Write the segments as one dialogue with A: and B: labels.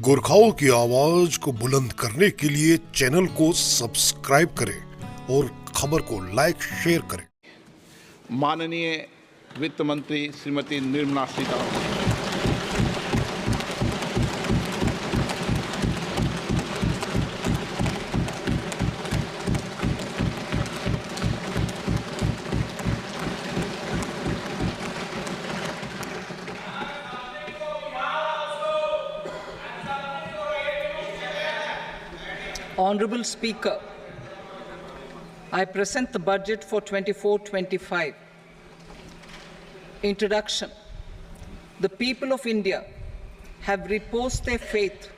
A: गोरखाओं की आवाज को बुलंद करने के लिए चैनल को सब्सक्राइब करें और खबर को लाइक शेयर करें।
B: माननीय वित्त मंत्री Shrimati Nirmala Sitharaman,
C: Honorable Speaker, I present the budget for 24-25. Introduction. The people of India have reposed their faith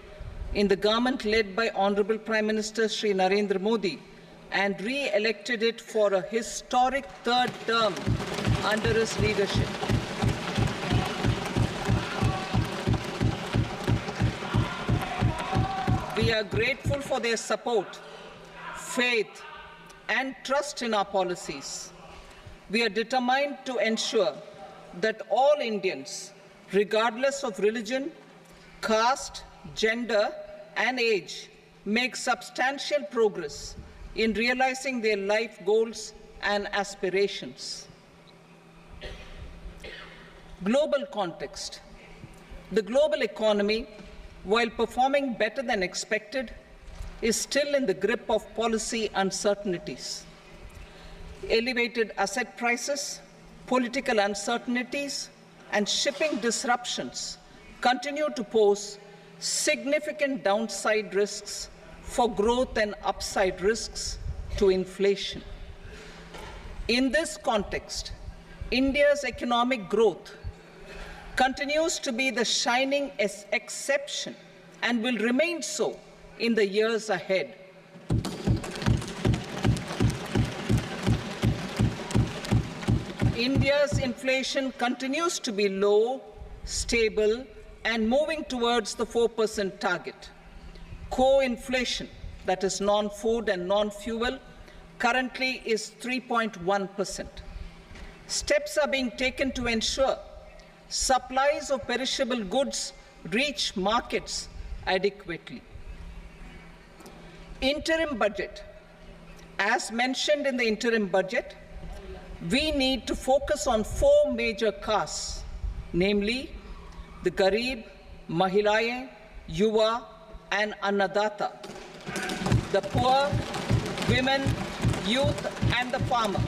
C: in the government led by Honorable Prime Minister Shri Narendra Modi and re-elected it for a historic third term under his leadership. We are grateful for their support, faith, and trust in our policies. We are determined to ensure that all Indians, regardless of religion, caste, gender, and age, make substantial progress in realizing their life goals and aspirations. Global context. The global economy, while performing better than expected, is still in the grip of policy uncertainties. Elevated asset prices, political uncertainties, and shipping disruptions continue to pose significant downside risks for growth and upside risks to inflation. In this context, India's economic growth continues to be the shining exception and will remain so in the years ahead. India's inflation continues to be low, stable, and moving towards the 4% target. Core inflation, that is non-food and non-fuel, currently is 3.1%. Steps are being taken to ensure supplies of perishable goods reach markets adequately. Interim budget. As mentioned in the interim budget, we need to focus on four major castes, namely the Garib, Mahilaye, Yuva, and Annadata, the poor, women, youth, and the farmer.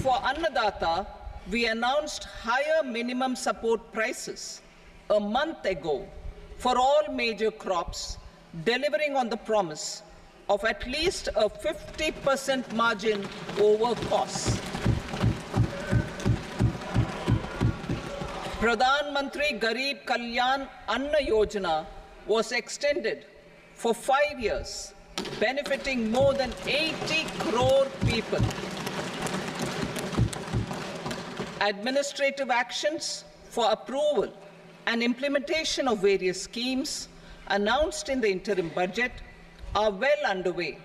C: For Annadata, we announced higher minimum support prices a month ago for all major crops, delivering on the promise of at least a 50% margin over costs. Pradhan Mantri Garib Kalyan Anna Yojana was extended for 5 years, benefiting more than 80 crore people. Administrative actions for approval and implementation of various schemes announced in the interim budget are well underway.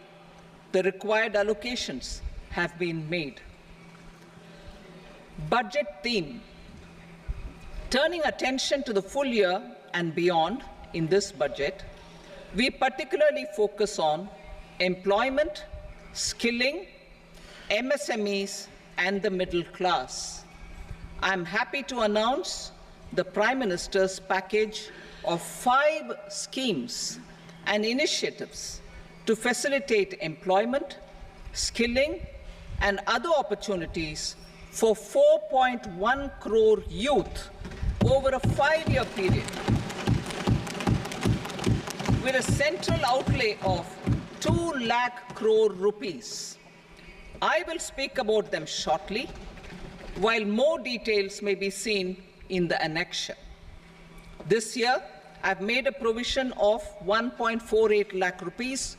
C: The required allocations have been made. Budget theme. Turning attention to the full year and beyond in this budget, we particularly focus on employment, skilling, MSMEs, and the middle class. I am happy to announce the Prime Minister's package of 5 schemes and initiatives to facilitate employment, skilling, and other opportunities for 4.1 crore youth over a 5-year period, with a central outlay of 2 lakh crore rupees. I will speak about them shortly, while more details may be seen in the annexure. This year, I've made a provision of 1.48 lakh rupees,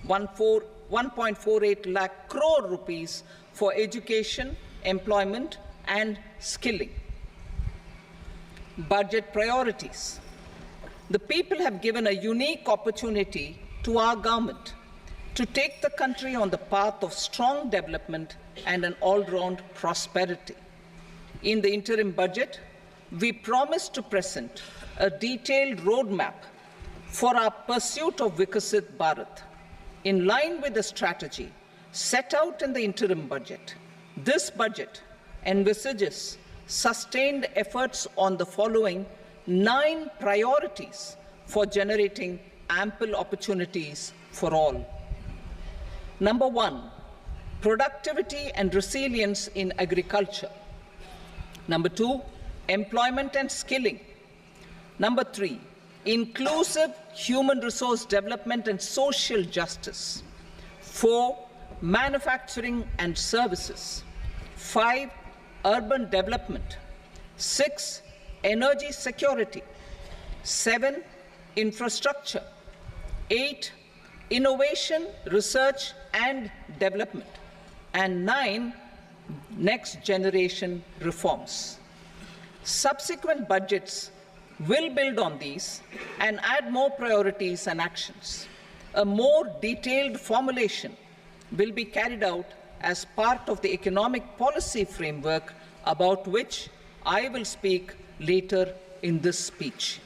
C: 1.48 lakh crore rupees for education, employment, and skilling. Budget priorities. The people have given a unique opportunity to our government to take the country on the path of strong development and an all-round prosperity. In the interim budget, we promise to present a detailed roadmap for our pursuit of Viksit Bharat. In line with the strategy set out in the interim budget, this budget envisages sustained efforts on the following 9 priorities for generating ample opportunities for all. Number 1, productivity and resilience in agriculture. Number 2, employment and skilling. Number 3, inclusive human resource development and social justice. 4, manufacturing and services. 5, urban development. 6, energy security. 7, infrastructure. 8, innovation, research and development. And 9, next generation reforms. Subsequent budgets will build on these and add more priorities and actions. A more detailed formulation will be carried out as part of the economic policy framework about which I will speak later in this speech.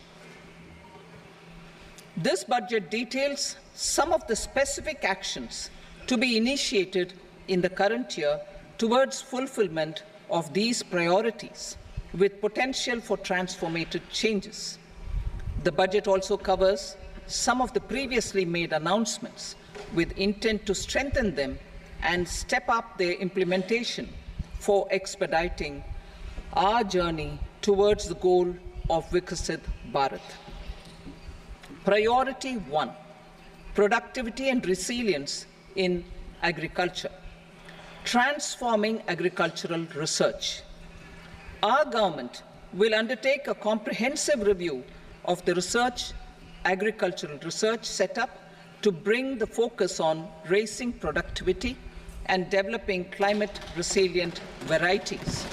C: This budget details some of the specific actions to be initiated in the current year towards fulfillment of these priorities, with potential for transformative changes. The budget also covers some of the previously made announcements with intent to strengthen them and step up their implementation for expediting our journey towards the goal of Viksit Bharat. Priority 1, productivity and resilience in agriculture. Transforming agricultural research. Our government will undertake a comprehensive review of the agricultural research setup to bring the focus on raising productivity and developing climate-resilient varieties.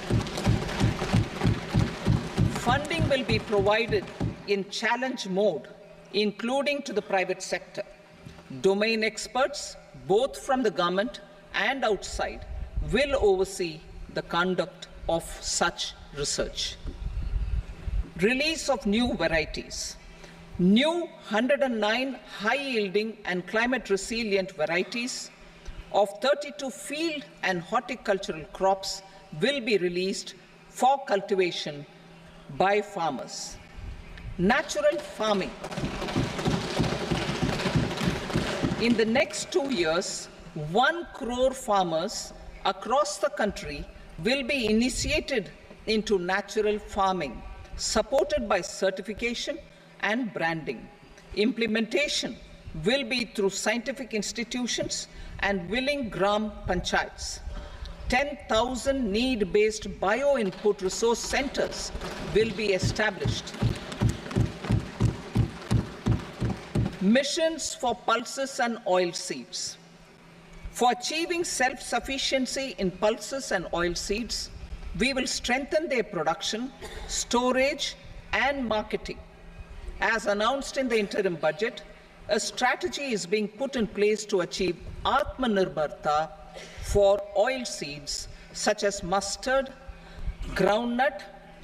C: Funding will be provided in challenge mode, including to the private sector. Domain experts, both from the government and outside, will oversee the conduct of such research. Release of new varieties. New 109 high-yielding and climate-resilient varieties of 32 field and horticultural crops will be released for cultivation by farmers. Natural farming. In the next 2 years, 1 crore farmers across the country will be initiated into natural farming, supported by certification and branding. Implementation will be through scientific institutions and willing gram panchayats. 10,000 need-based bio-input resource centers will be established. Missions for pulses and oilseeds. For achieving self-sufficiency in pulses and oilseeds, we will strengthen their production, storage, and marketing. As announced in the interim budget, a strategy is being put in place to achieve Atmanirbharta for oilseeds such as mustard, groundnut,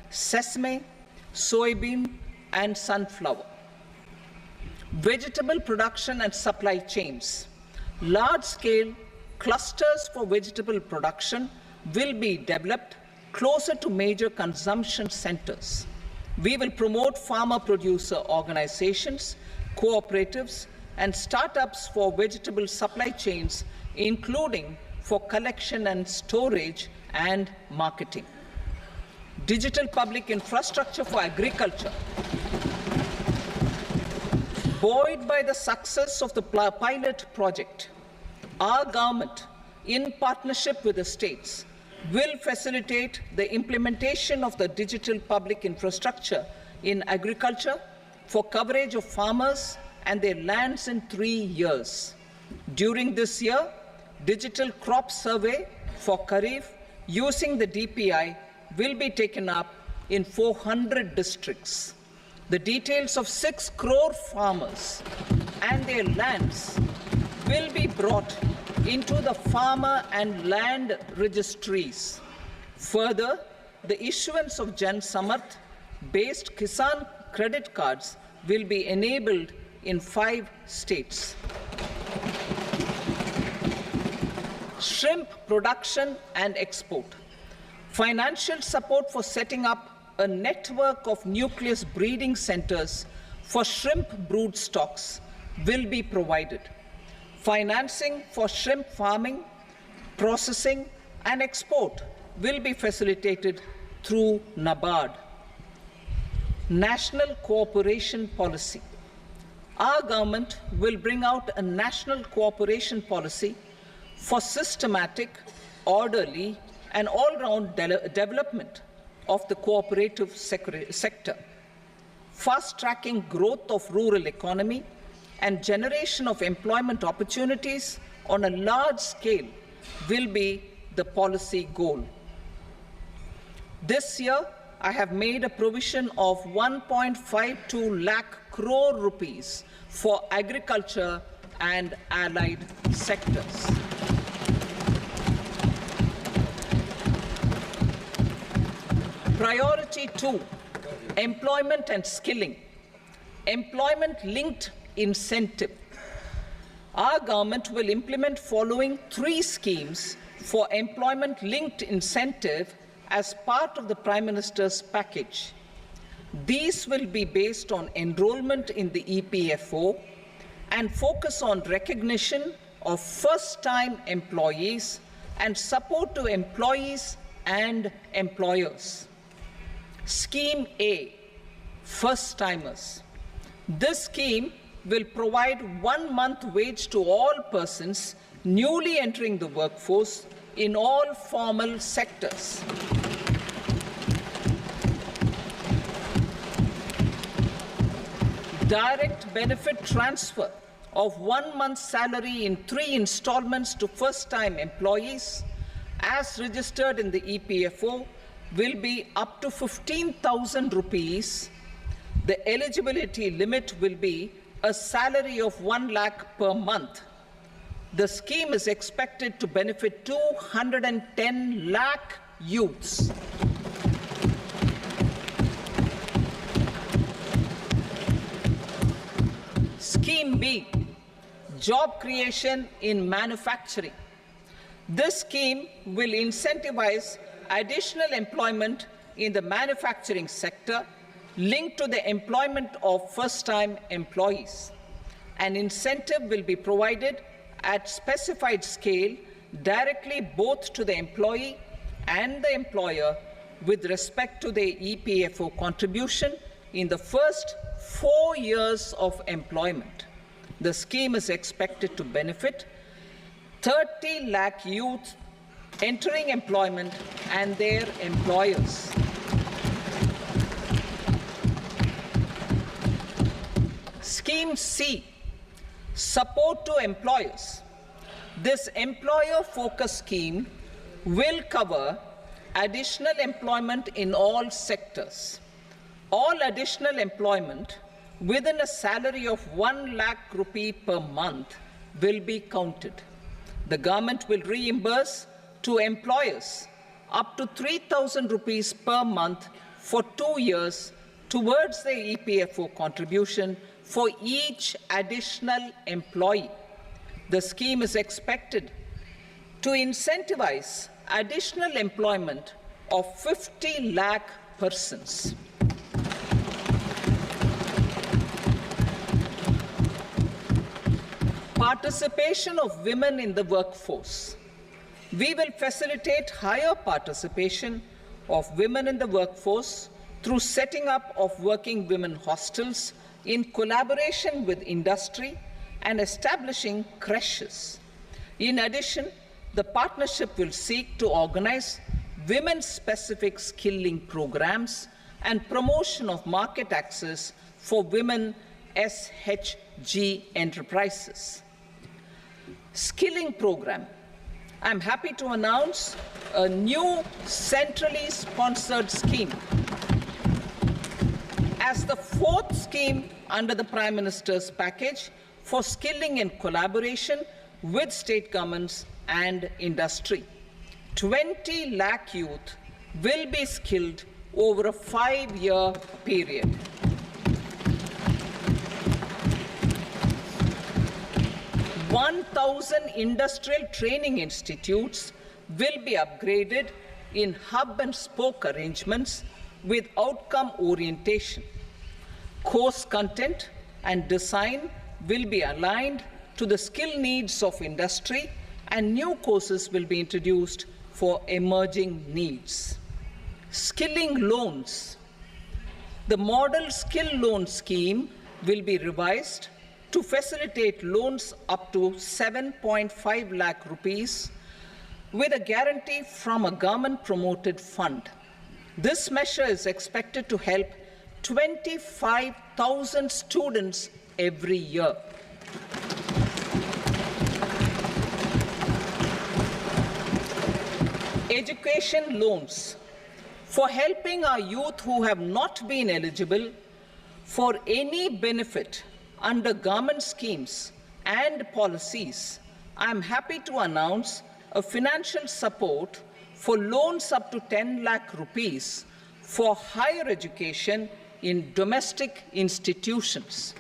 C: sesame, soybean, and sunflower. Vegetable production and supply chains. Large-scale clusters for vegetable production will be developed closer to major consumption centers. We will promote farmer-producer organizations, cooperatives, and startups for vegetable supply chains, including for collection and storage and marketing. Digital public infrastructure for agriculture. Buoyed by the success of the pilot project, our government, in partnership with the states, will facilitate the implementation of the digital public infrastructure in agriculture for coverage of farmers and their lands in 3 years. During this year, digital crop survey for Kharif using the DPI will be taken up in 400 districts. The details of 6 crore farmers and their lands will be brought into the farmer and land registries. Further, the issuance of Jan Samarth based Kisan credit cards will be enabled in 5 states. Shrimp production and export. Financial support for setting up a network of nucleus breeding centers for shrimp brood stocks will be provided. Financing for shrimp farming, processing, and export will be facilitated through NABARD. National cooperation policy. Our government will bring out a national cooperation policy for systematic, orderly, and all-round development of the cooperative sector, fast-tracking growth of rural economy and generation of employment opportunities on a large scale will be the policy goal. This year, I have made a provision of 1.52 lakh crore rupees for agriculture and allied sectors. Priority 2, employment and skilling. Employment-linked incentive. Our government will implement following 3 schemes for employment-linked incentive as part of the Prime Minister's package. These will be based on enrollment in the EPFO and focus on recognition of first-time employees and support to employees and employers. Scheme A, first-timers. This scheme will provide 1 month wage to all persons newly entering the workforce in all formal sectors. Direct benefit transfer of 1 month's salary in 3 installments to first-time employees as registered in the EPFO will be up to 15,000 rupees. The eligibility limit will be a salary of 1 lakh per month. The scheme is expected to benefit 210 lakh youths. Scheme B, job creation in manufacturing. This scheme will incentivize additional employment in the manufacturing sector linked to the employment of first-time employees. An incentive will be provided at specified scale directly both to the employee and the employer with respect to the EPFO contribution in the first 4 years of employment. The scheme is expected to benefit 30 lakh youth entering employment and their employers. Scheme C, support to employers. This employer-focused scheme will cover additional employment in all sectors. All additional employment within a salary of 1 lakh rupee per month will be counted. The government will reimburse to employers up to 3,000 rupees per month for 2 years towards the EPFO contribution for each additional employee. The scheme is expected to incentivize additional employment of 50 lakh persons. Participation of women in the workforce. We will facilitate higher participation of women in the workforce through setting up of working women hostels in collaboration with industry and establishing creches. In addition, the partnership will seek to organize women-specific skilling programs and promotion of market access for women SHG enterprises. Skilling program. I'm happy to announce a new centrally sponsored scheme as the 4th scheme under the Prime Minister's package for skilling in collaboration with state governments and industry. 20 lakh youth will be skilled over a 5-year period. 1,000 industrial training institutes will be upgraded in hub and spoke arrangements with outcome orientation. Course content and design will be aligned to the skill needs of industry, and new courses will be introduced for emerging needs. Skilling loans. The model skill loan scheme will be revised to facilitate loans up to 7.5 lakh rupees with a guarantee from a government-promoted fund. This measure is expected to help 25,000 students every year. Education loans. For helping our youth who have not been eligible for any benefit under government schemes and policies, I am happy to announce a financial support for loans up to 10 lakh rupees for higher education in domestic institutions.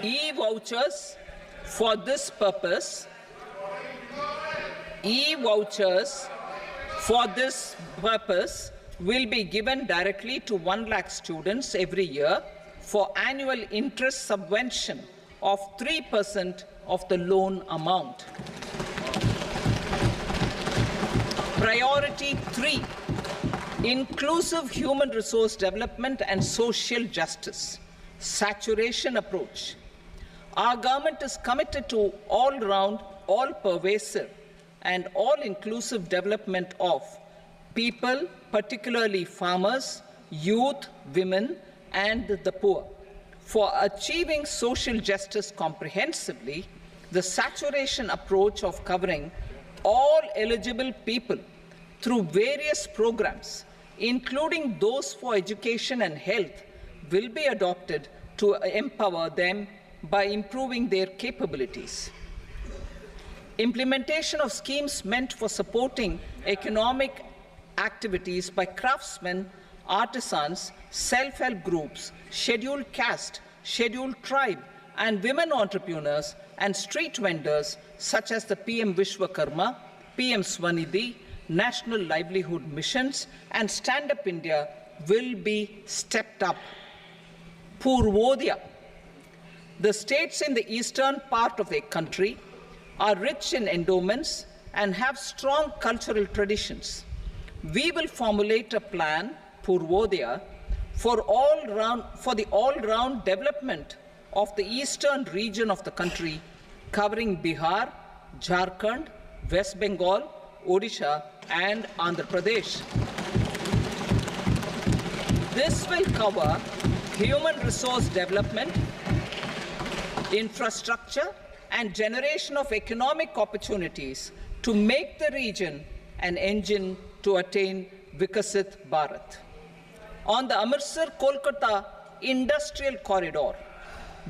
C: E-vouchers for this purpose. E-vouchers for this purpose will be given directly to 1 lakh students every year for annual interest subvention of 3% of the loan amount. Priority 3, inclusive human resource development and social justice. Saturation approach. Our government is committed to all-round, all-pervasive, and all-inclusive development of people, particularly farmers, youth, women, and the poor. For achieving social justice comprehensively, the saturation approach of covering all eligible people through various programs, including those for education and health, will be adopted to empower them by improving their capabilities. Implementation of schemes meant for supporting economic activities by craftsmen, artisans, self-help groups, scheduled caste, scheduled tribe, and women entrepreneurs and street vendors such as the PM Vishwakarma, PM Swanidhi, National Livelihood Missions, and Stand Up India will be stepped up. Purvodaya. The states in the eastern part of the country are rich in endowments and have strong cultural traditions. We will formulate a plan, Purvodaya, for the all-round development of the eastern region of the country, covering Bihar, Jharkhand, West Bengal, Odisha, and Andhra Pradesh. This will cover human resource development, infrastructure, and generation of economic opportunities to make the region an engine to attain Vikasit Bharat. On the Amritsar-Kolkata industrial corridor,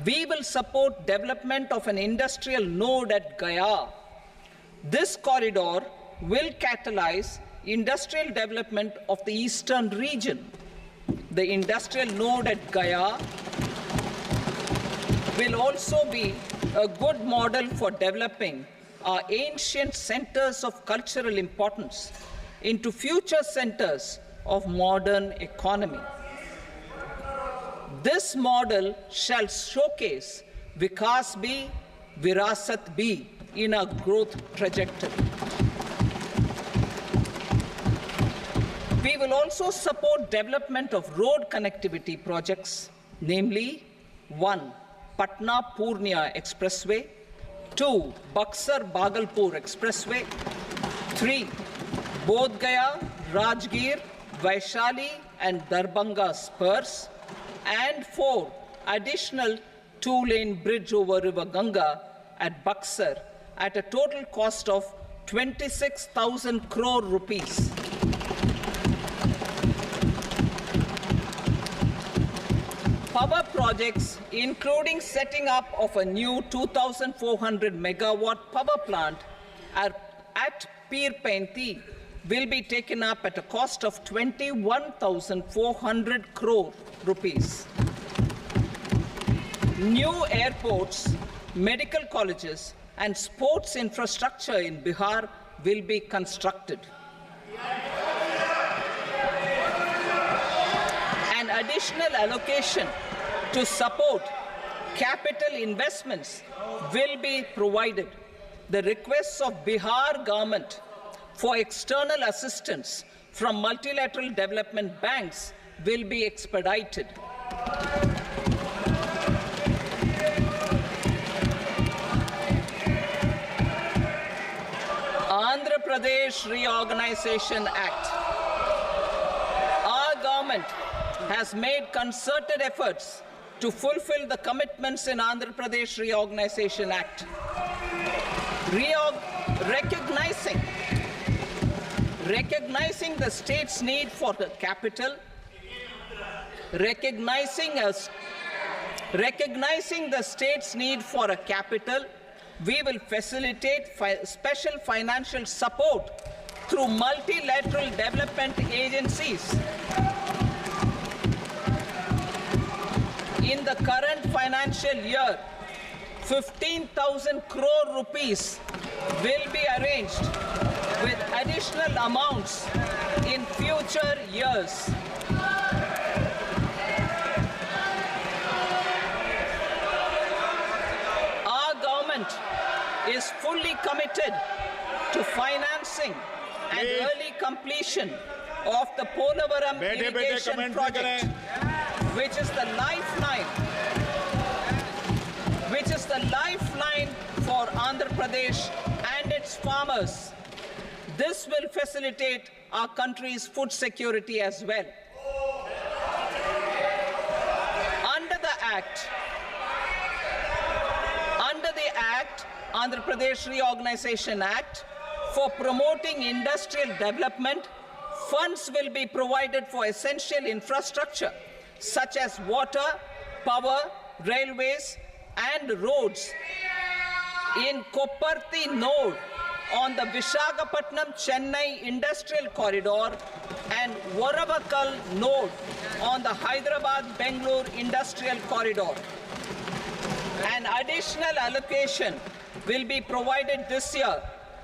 C: we will support development of an industrial node at Gaya. This corridor will catalyze industrial development of the eastern region. The industrial node at Gaya will also be a good model for developing our ancient centers of cultural importance into future centers of modern economy. This model shall showcase Vikas Bhi, Virasat Bhi in a growth trajectory. We will also support development of road connectivity projects, namely 1. Patna-Purnia Expressway, 2. Buxar-Bhagalpur Expressway, 3. Bodh Gaya, Rajgir, Vaishali and Darbhanga spurs, and 4. Additional 2-lane bridge over River Ganga at Buxar at a total cost of 26,000 crore rupees. Power projects, including setting up of a new 2,400 megawatt power plant at Pir Painti will be taken up at a cost of 21,400 crore rupees. New airports, medical colleges, and sports infrastructure in Bihar will be constructed. An additional allocation to support capital investments will be provided. The requests of Bihar government for external assistance from multilateral development banks will be expedited. Andhra Pradesh Reorganization Act. Our government has made concerted efforts to fulfill the commitments in Andhra Pradesh Reorganization Act. Recognizing the state's need for the capital, recognizing the state's need for a capital, we will facilitate special financial support through multilateral development agencies. In the current financial year, 15,000 crore rupees will be arranged with additional amounts in future years. Our government is fully committed to financing and early completion of the Polavaram irrigation project, which is the lifeline for Andhra Pradesh and its farmers. This will facilitate our country's food security as well. Under the Andhra Pradesh Reorganization Act, for promoting industrial development, funds will be provided for essential infrastructure such as water, power, railways, and roads. In Kopparthi node on the Visakhapatnam-Chennai Industrial Corridor and Varavakal node on the Hyderabad-Bangalore Industrial Corridor. An additional allocation will be provided this year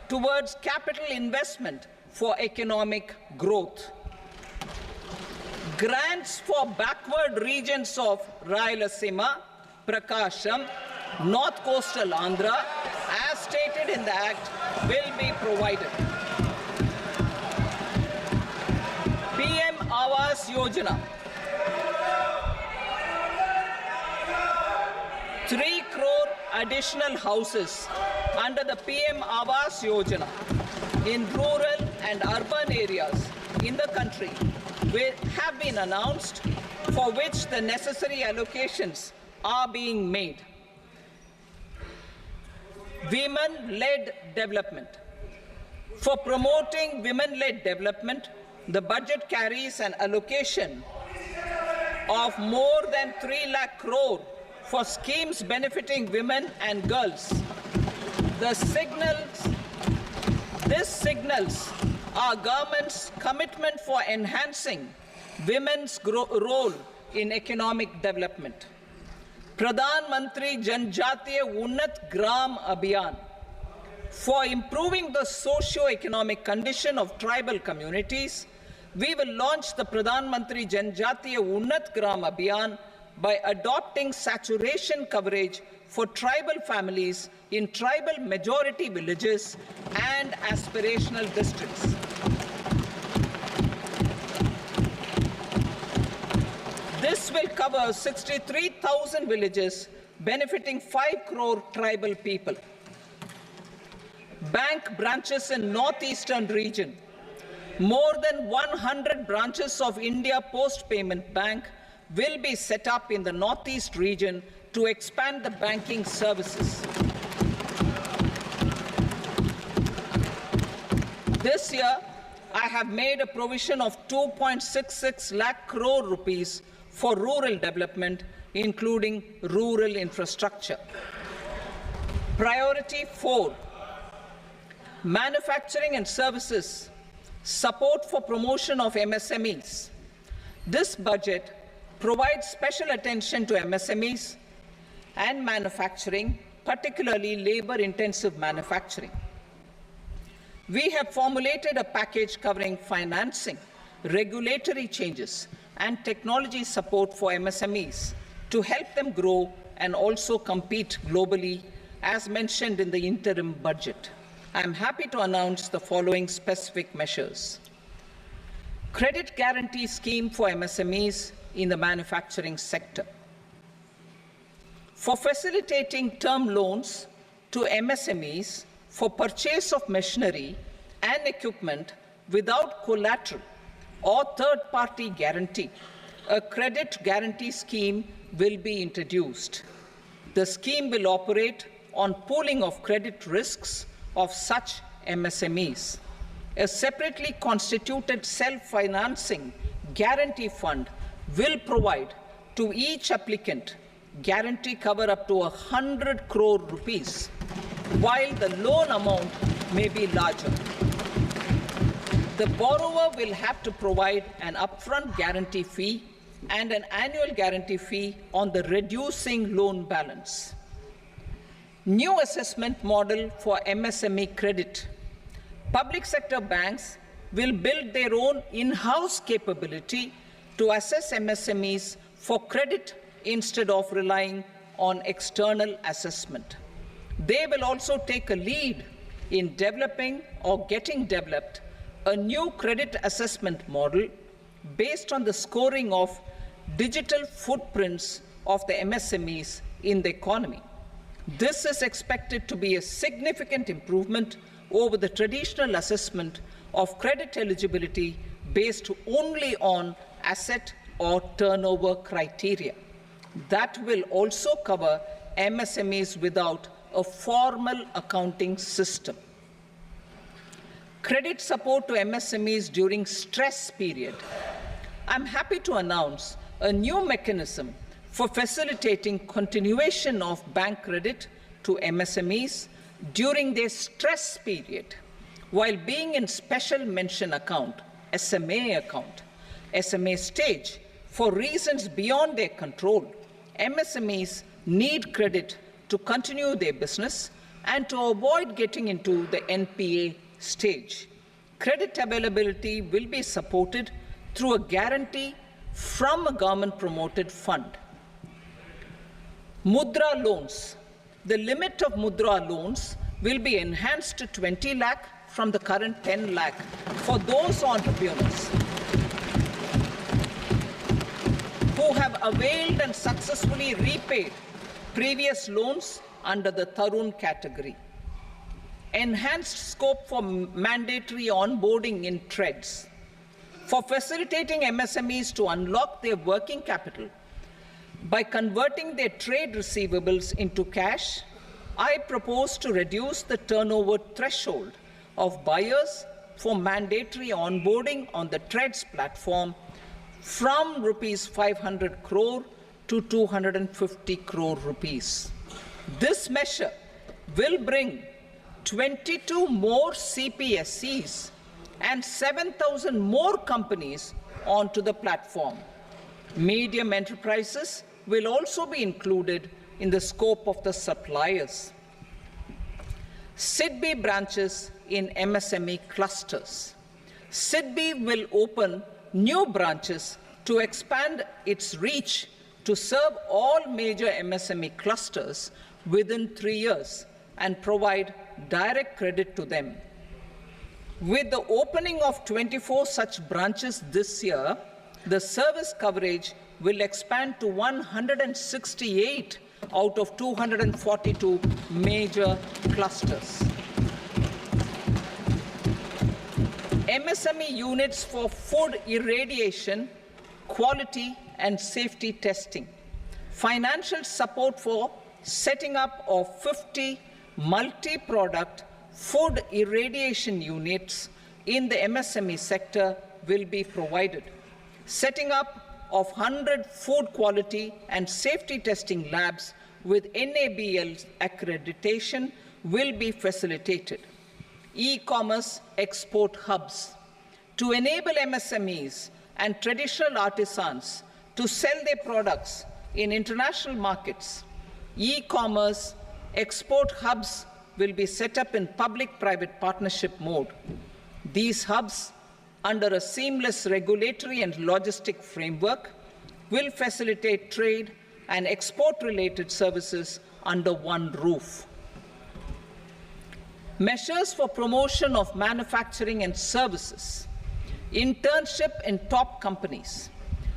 C: towards capital investment for economic growth. Grants for backward regions of Rayalaseema, Prakasham, North Coastal Andhra, as stated in the Act, will be provided. PM Awas Yojana. 3 crore additional houses under the PM Awas Yojana in rural and urban areas in the country have been announced, for which the necessary allocations are being made. Women-led development. For promoting women-led development, the budget carries an allocation of more than 3 lakh crore for schemes benefiting women and girls. This signals our government's commitment for enhancing women's role in economic development. Pradhan Mantri Janjatiya Unnat Gram Abhiyan. For improving the socio-economic condition of tribal communities, we will launch the Pradhan Mantri Janjatiya Unnat Gram Abhiyan by adopting saturation coverage for tribal families in tribal majority villages and aspirational districts. This will cover 63,000 villages, benefiting 5 crore tribal people. Bank branches in northeastern region. More than 100 branches of India Post Payment Bank will be set up in the northeast region to expand the banking services. This year, I have made a provision of 2.66 lakh crore rupees for rural development, including rural infrastructure. Priority 4, manufacturing and services. Support for promotion of MSMEs. This budget provides special attention to MSMEs and manufacturing, particularly labor-intensive manufacturing. We have formulated a package covering financing, regulatory changes, and technology support for MSMEs to help them grow and also compete globally, as mentioned in the interim budget. I am happy to announce the following specific measures. Credit guarantee scheme for MSMEs in the manufacturing sector. For facilitating term loans to MSMEs for purchase of machinery and equipment without collateral or third-party guarantee, a credit guarantee scheme will be introduced. The scheme will operate on pooling of credit risks of such MSMEs. A separately constituted self-financing guarantee fund will provide to each applicant guarantee cover up to 100 crore rupees, while the loan amount may be larger. The borrower will have to provide an upfront guarantee fee and an annual guarantee fee on the reducing loan balance. New assessment model for MSME credit. Public sector banks will build their own in-house capability to assess MSMEs for credit instead of relying on external assessment. They will also take a lead in developing or getting developed a new credit assessment model based on the scoring of digital footprints of the MSMEs in the economy. This is expected to be a significant improvement over the traditional assessment of credit eligibility based only on asset or turnover criteria. That will also cover MSMEs without a formal accounting system. Credit support to MSMEs during stress period. I'm happy to announce a new mechanism for facilitating continuation of bank credit to MSMEs during their stress period while being in special mention account, SMA stage, for reasons beyond their control. MSMEs need credit to continue their business and to avoid getting into the NPA stage. Credit availability will be supported through a guarantee from a government-promoted fund. Mudra loans. The limit of Mudra loans will be enhanced to 20 lakh from the current 10 lakh for those entrepreneurs who have availed and successfully repaid previous loans under the Tarun category. Enhanced scope for mandatory onboarding in TREDS. For facilitating MSMEs to unlock their working capital by converting their trade receivables into cash, I propose to reduce the turnover threshold of buyers for mandatory onboarding on the TREDS platform from rupees 500 crore to 250 crore rupees. This measure will bring 22 more CPSCs and 7,000 more companies onto the platform. Medium enterprises will also be included in the scope of the suppliers. SIDBI branches in MSME clusters. SIDBI will open new branches to expand its reach to serve all major MSME clusters within 3 years and provide direct credit to them. With the opening of 24 such branches this year, the service coverage will expand to 168 out of 242 major clusters. MSME units for food irradiation, quality and safety testing. Financial support for setting up of 50 multi-product food irradiation units in the MSME sector will be provided. Setting up of 100 food quality and safety testing labs with NABL accreditation will be facilitated. E-commerce export hubs. to enable MSMEs and traditional artisans to sell their products in international markets. E-commerce export hubs will be set up in public-private partnership mode. These hubs, under a seamless regulatory and logistic framework, will facilitate trade and export-related services under one roof. Measures for promotion of manufacturing and services, internship in top companies.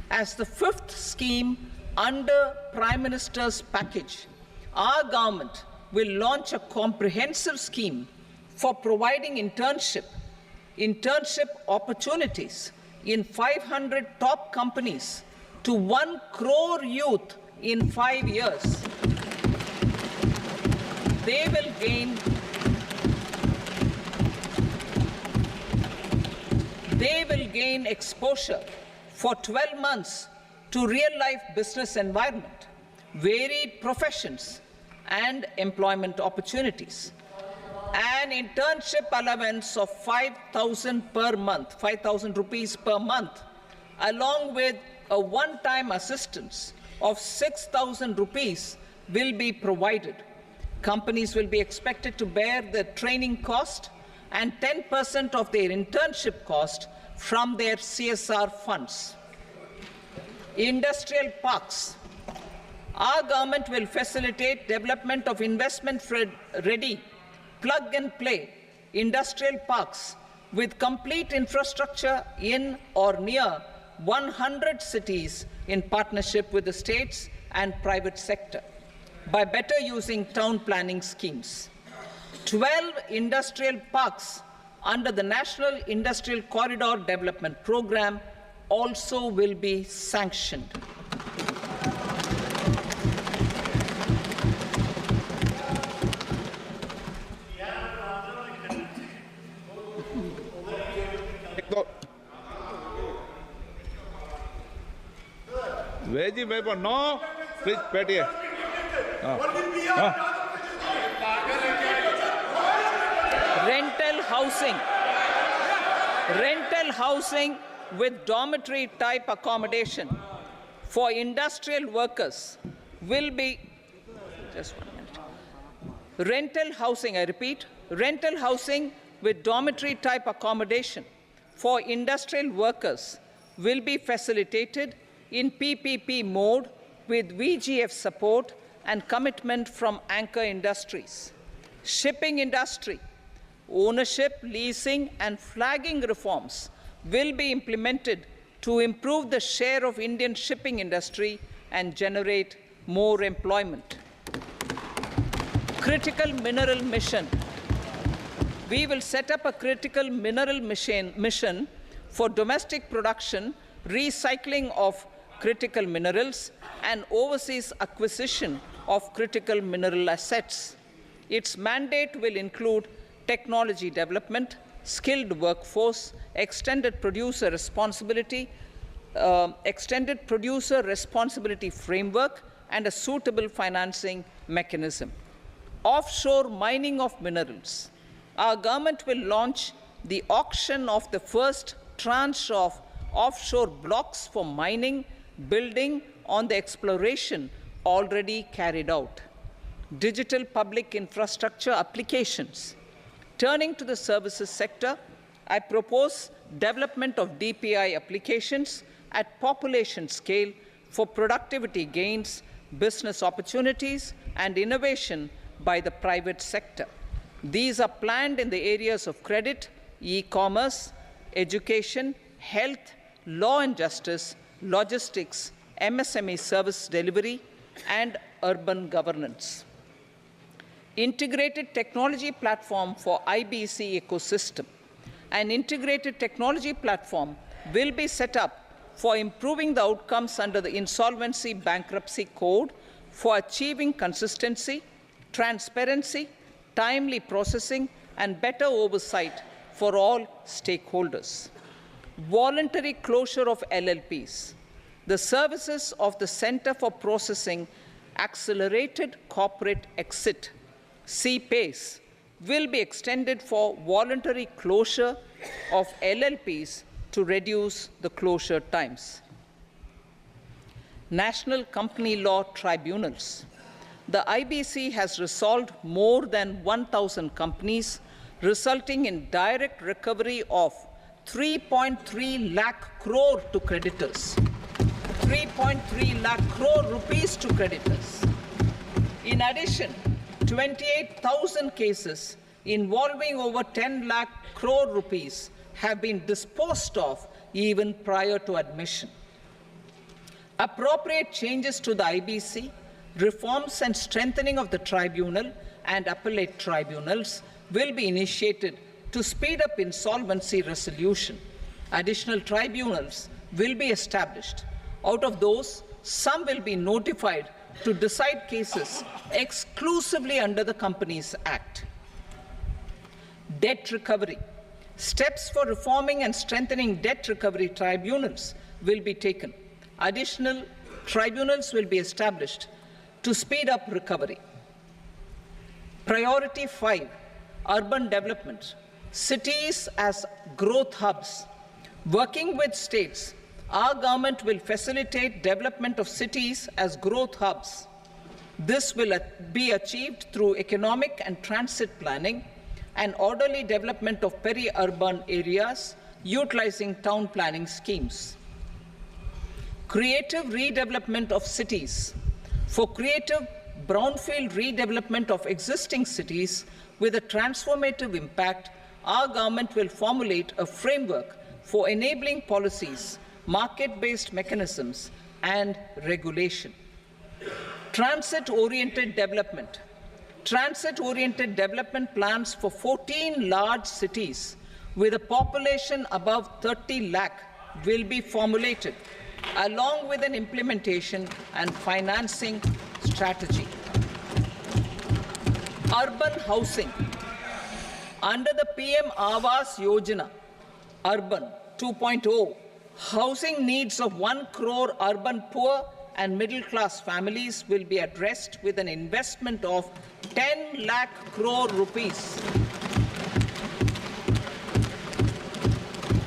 C: As the fifth scheme under Prime Minister's package, our government will launch a comprehensive scheme for providing internship opportunities in 500 top companies to 1 crore youth in 5 years. They will gain exposure for 12 months to real-life business environment, varied professions, and employment opportunities. An internship allowance of 5,000 per month, 5,000 rupees per month, along with a one-time assistance of 6,000 rupees will be provided. Companies will be expected to bear the training cost and 10% of their internship cost from their CSR funds. Industrial parks. Our government will facilitate development of investment-ready, plug-and-play industrial parks with complete infrastructure in or near 100 cities in partnership with the states and private sector by better using town planning schemes. 12 industrial parks under the National Industrial Corridor Development Program also will be sanctioned.
B: Veggie paper, no. Please, Petty.
C: Rental housing with dormitory type accommodation for industrial workers will be, just 1 minute. Rental housing, I repeat, rental housing with dormitory type accommodation for industrial workers will be facilitated in PPP mode with VGF support and commitment from anchor industries. Shipping industry, ownership, leasing, and flagging reforms will be implemented to improve the share of Indian shipping industry and generate more employment. Critical mineral mission. We will set up a critical mineral mission for domestic production, recycling of critical minerals, and overseas acquisition of critical mineral assets. Its mandate will include technology development, skilled workforce, extended producer responsibility framework, and a suitable financing mechanism. Offshore mining of minerals. Our government will launch the auction of the first tranche of offshore blocks for mining, building on the exploration already carried out. Digital public infrastructure applications. Turning to the services sector, I propose development of DPI applications at population scale for productivity gains, business opportunities, and innovation by the private sector. These are planned in the areas of credit, e-commerce, education, health, law and justice, logistics, MSME service delivery, and urban governance. Integrated technology platform for IBC ecosystem. An integrated technology platform will be set up for improving the outcomes under the Insolvency Bankruptcy Code for achieving consistency, transparency, timely processing, and better oversight for all stakeholders. Voluntary closure of LLPs. The services of the Center for Processing Accelerated Corporate Exit, CPACE, will be extended for voluntary closure of LLPs to reduce the closure times. National Company Law Tribunals. The IBC has resolved more than 1,000 companies, resulting in direct recovery of 3.3 lakh crore to creditors. 3.3 lakh crore rupees to creditors. In addition, 28,000 cases involving over 10 lakh crore rupees have been disposed of even prior to admission. Appropriate changes to the IBC, reforms and strengthening of the tribunal and appellate tribunals will be initiated to speed up insolvency resolution. Additional tribunals will be established. Out of those, some will be notified to decide cases exclusively under the Companies Act. Debt recovery. Steps for reforming and strengthening debt recovery tribunals will be taken. Additional tribunals will be established to speed up recovery. Priority 5, urban development. Cities as growth hubs. Working with states, our government will facilitate development of cities as growth hubs. This will be achieved through economic and transit planning and orderly development of peri-urban areas utilizing town planning schemes. Creative redevelopment of cities. For creative brownfield redevelopment of existing cities with a transformative impact, our government will formulate a framework for enabling policies, market-based mechanisms, and regulation. Transit-oriented development. Transit-oriented development plans for 14 large cities with a population above 30 lakh will be formulated, along with an implementation and financing strategy. Urban housing. Under the PM Awas Yojana, Urban 2.0, housing needs of 1 crore urban poor and middle-class families will be addressed with an investment of 10 lakh crore rupees.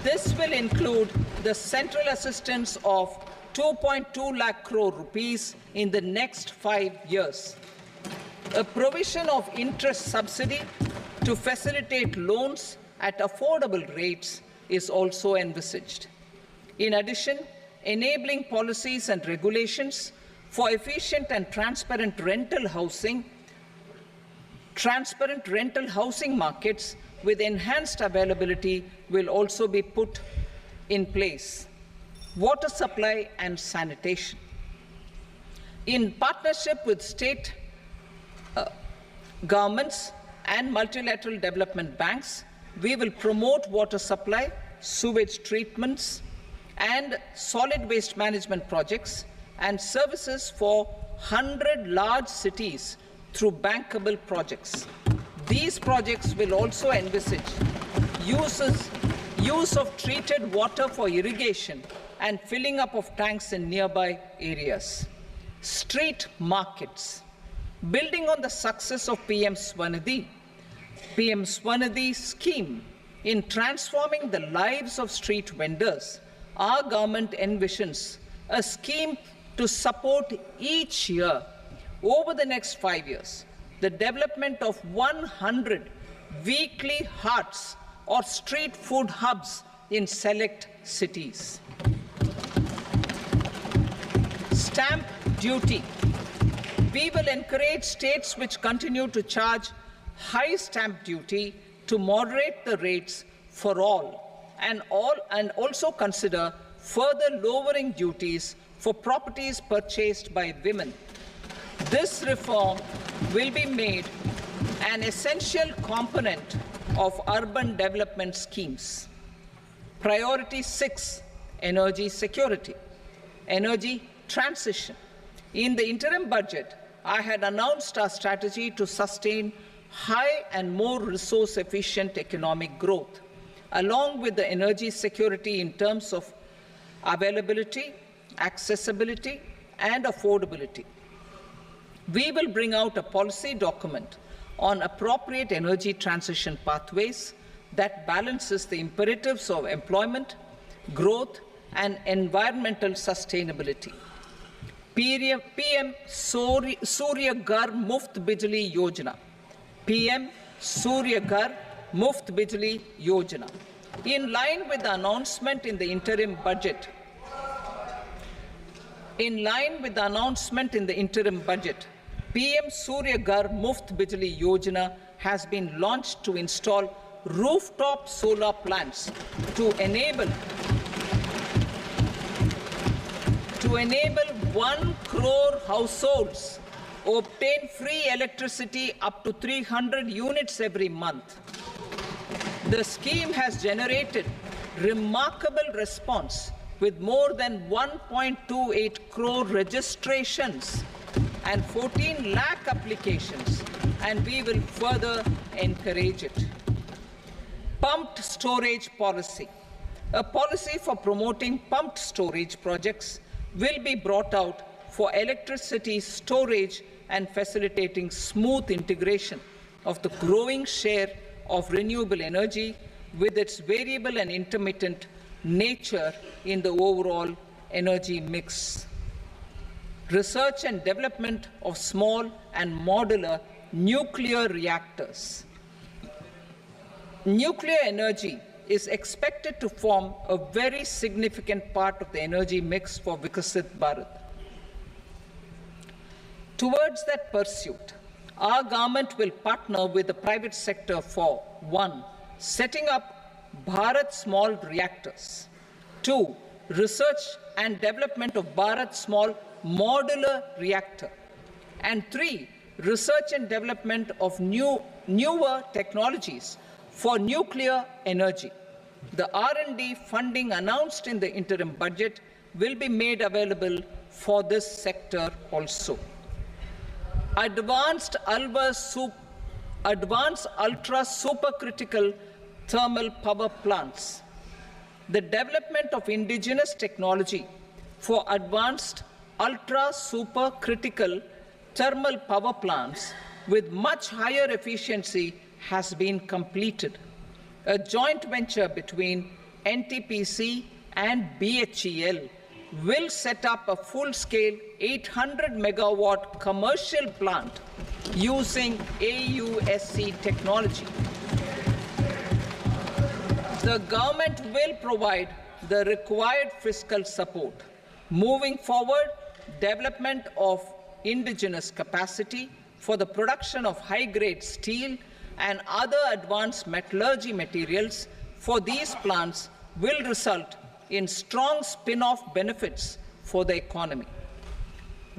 C: This will include the central assistance of 2.2 lakh crore rupees in the next 5 years. A provision of interest subsidy to facilitate loans at affordable rates is also envisaged. In addition, enabling policies and regulations for efficient and transparent rental housing markets with enhanced availability will also be put in place. Water supply and sanitation. In partnership with state governments and multilateral development banks, we will promote water supply, sewage treatments, and solid waste management projects and services for 100 large cities through bankable projects. These projects will also envisage use of treated water for irrigation and filling up of tanks in nearby areas. Street markets. Building on the success of PM Swanidhi scheme in transforming the lives of street vendors, our government envisions a scheme to support each year over the next 5 years the development of 100 weekly hearts or street food hubs in select cities. Stamp duty. We will encourage states which continue to charge high stamp duty to moderate the rates for all and also consider further lowering duties for properties purchased by women. This reform will be made an essential component of urban development schemes. Priority 6, energy security, energy transition. In the interim budget, I had announced our strategy to sustain high and more resource-efficient economic growth, along with the energy security in terms of availability, accessibility, and affordability. We will bring out a policy document on appropriate energy transition pathways that balances the imperatives of employment, growth, and environmental sustainability. PM Surya Ghar Muft Bijli Yojana. PM Surya Ghar Muft Bijli Yojana. In line with the announcement in the interim budget, PM Surya Ghar Muft Bijli Yojana has been launched to install rooftop solar plants to enable 1 crore households obtain free electricity up to 300 units every month. The scheme has generated remarkable response with more than 1.28 crore registrations and 14 lakh applications, and we will further encourage it. Pumped storage policy. A policy for promoting pumped storage projects will be brought out for electricity storage and facilitating smooth integration of the growing share of renewable energy with its variable and intermittent nature in the overall energy mix. Research and development of small and modular nuclear reactors. Nuclear energy is expected to form a very significant part of the energy mix for Viksit Bharat. Towards that pursuit, our government will partner with the private sector for 1. Setting up Bharat Small Reactors, 2. Research and development of Bharat Small Modular Reactor, and 3. Research and development of newer technologies for nuclear energy. The R&D funding announced in the interim budget will be made available for this sector also. Advanced ultra supercritical thermal power plants. The development of indigenous technology for advanced ultra supercritical thermal power plants with much higher efficiency has been completed. A joint venture between NTPC and BHEL will set up a full-scale 800 megawatt commercial plant using AUSC technology. The government will provide the required fiscal support. Moving forward, development of indigenous capacity for the production of high-grade steel and other advanced metallurgy materials for these plants will result in strong spin-off benefits for the economy.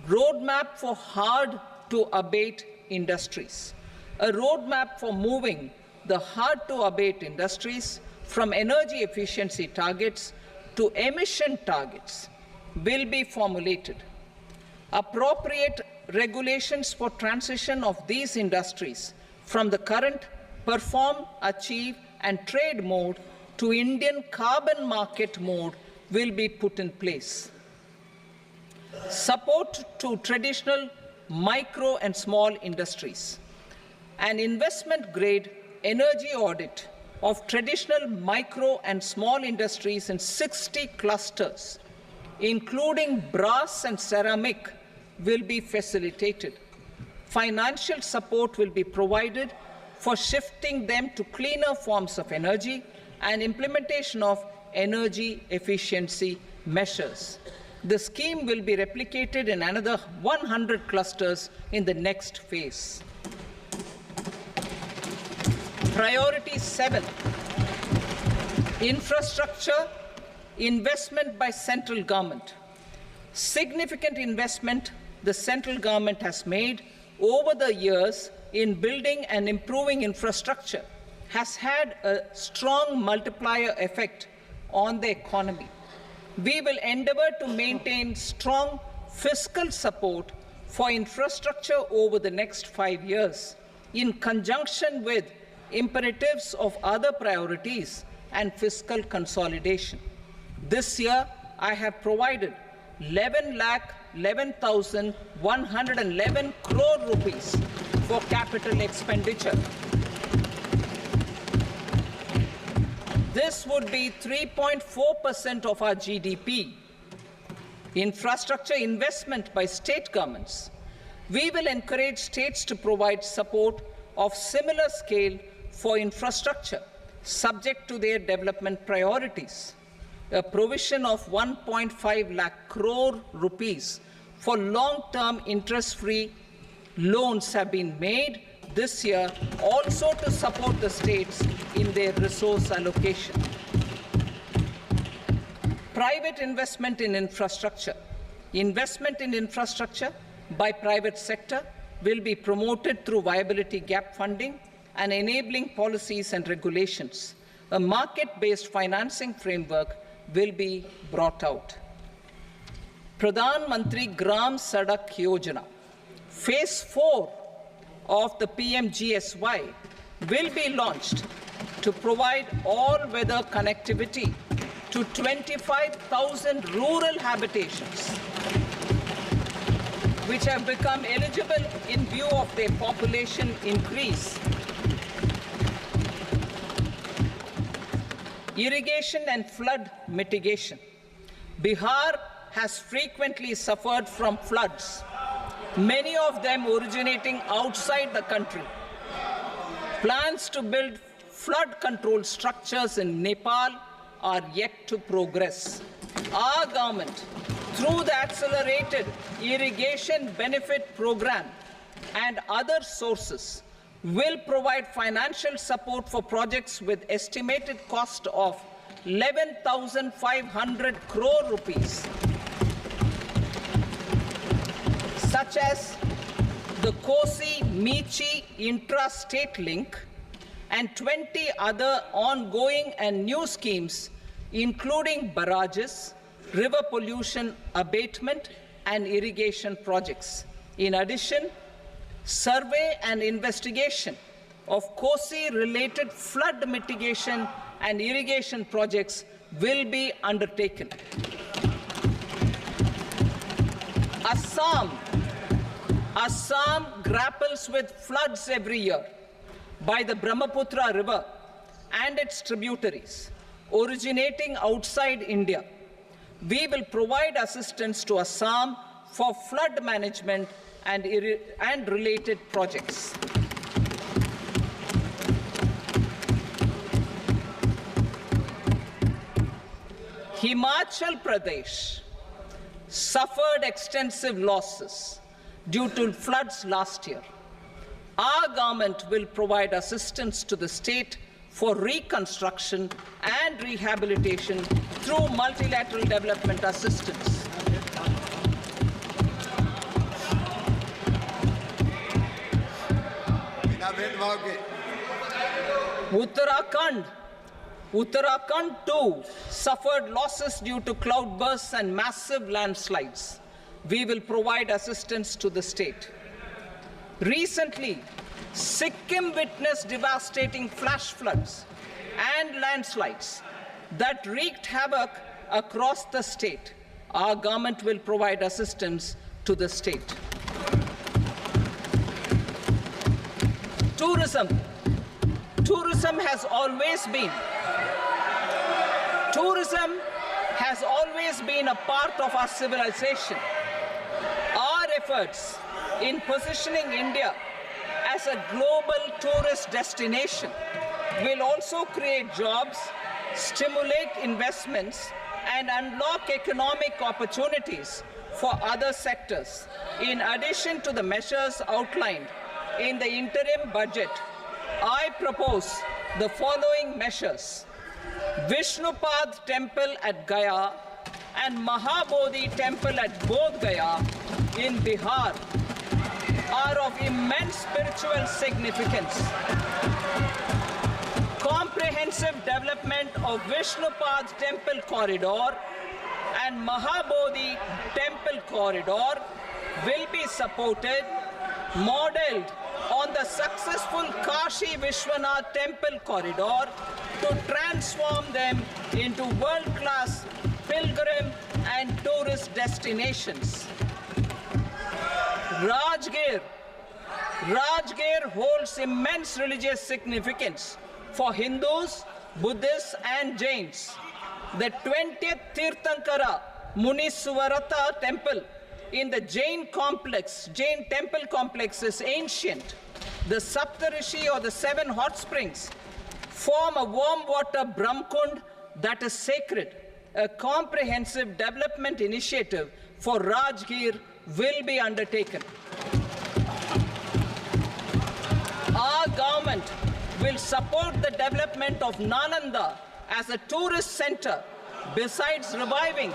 C: Roadmap for hard-to-abate industries. A roadmap for moving the hard-to-abate industries from energy efficiency targets to emission targets will be formulated. Appropriate regulations for transition of these industries from the current perform, achieve, and trade mode to Indian carbon market mode will be put in place. Support to traditional micro and small industries. An investment-grade energy audit of traditional micro and small industries in 60 clusters, including brass and ceramic, will be facilitated. Financial support will be provided for shifting them to cleaner forms of energy and implementation of energy efficiency measures. The scheme will be replicated in another 100 clusters in the next phase. Priority 7, infrastructure investment by central government. Significant investment the central government has made over the years in building and improving infrastructure has had a strong multiplier effect on the economy. We will endeavor to maintain strong fiscal support for infrastructure over the next 5 years in conjunction with imperatives of other priorities and fiscal consolidation. This year, I have provided 11,11,111 crore rupees for capital expenditure. This would be 3.4% of our GDP. Infrastructure investment by state governments. We will encourage states to provide support of similar scale for infrastructure, subject to their development priorities. A provision of 1.5 lakh crore rupees for long-term interest-free loans have been made this year also to support the states in their resource allocation. Private investment in infrastructure. Investment in infrastructure by private sector will be promoted through viability gap funding and enabling policies and regulations. A market-based financing framework will be brought out. Pradhan Mantri Gram Sadak Yojana, Phase 4 of the PMGSY will be launched to provide all-weather connectivity to 25,000 rural habitations, which have become eligible in view of their population increase. Irrigation and flood mitigation. Bihar has frequently suffered from floods, many of them originating outside the country. Plans to build flood control structures in Nepal are yet to progress. Our government, through the Accelerated Irrigation Benefit Program and other sources, will provide financial support for projects with estimated cost of 11,500 crore rupees, such as the Kosi-Michi intra-state link and 20 other ongoing and new schemes, including barrages, river pollution abatement, and irrigation projects. In addition, survey and investigation of Kosi-related flood mitigation and irrigation projects will be undertaken. Assam grapples with floods every year by the Brahmaputra River and its tributaries originating outside India. We will provide assistance to Assam for flood management and related projects. Himachal Pradesh suffered extensive losses due to floods last year. Our government will provide assistance to the state for reconstruction and rehabilitation through multilateral development assistance. Uttarakhand too suffered losses due to cloudbursts and massive landslides. We will provide assistance to the state. Recently, Sikkim witnessed devastating flash floods and landslides that wreaked havoc across the state. Our government will provide assistance to the state. Tourism. Tourism has always been a part of our civilization. Our efforts in positioning India as a global tourist destination will also create jobs, stimulate investments, and unlock economic opportunities for other sectors. In addition to the measures outlined in the interim budget, I propose the following measures. Vishnupad Temple at Gaya and Mahabodhi Temple at Bodh Gaya in Bihar are of immense spiritual significance. Comprehensive development of Vishnupad Temple Corridor and Mahabodhi Temple Corridor will be supported, modeled on the successful Kashi Vishwanath Temple Corridor to transform them into world-class pilgrim and tourist destinations. Rajgir holds immense religious significance for Hindus Buddhists and Jains. The 20th Tirthankara Muniswarata temple in the Jain temple complex is ancient. The Saptarishi, or the 7 hot springs, form a warm water Brahmkund that is sacred. A comprehensive development initiative for Rajgir will be undertaken. Our government will support the development of Nalanda as a tourist center, besides reviving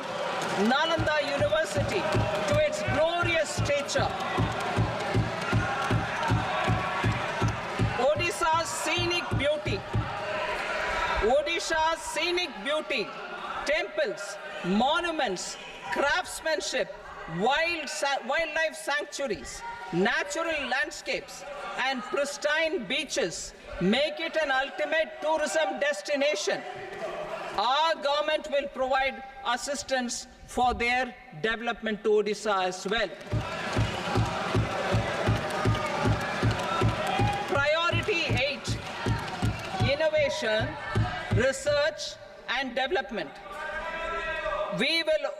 C: Nalanda University to its glorious stature. Odisha's scenic beauty, temples, monuments, craftsmanship, wildlife sanctuaries, natural landscapes, and pristine beaches make it an ultimate tourism destination. Our government will provide assistance for their development to Odisha as well. Priority 8, innovation, research and development. We will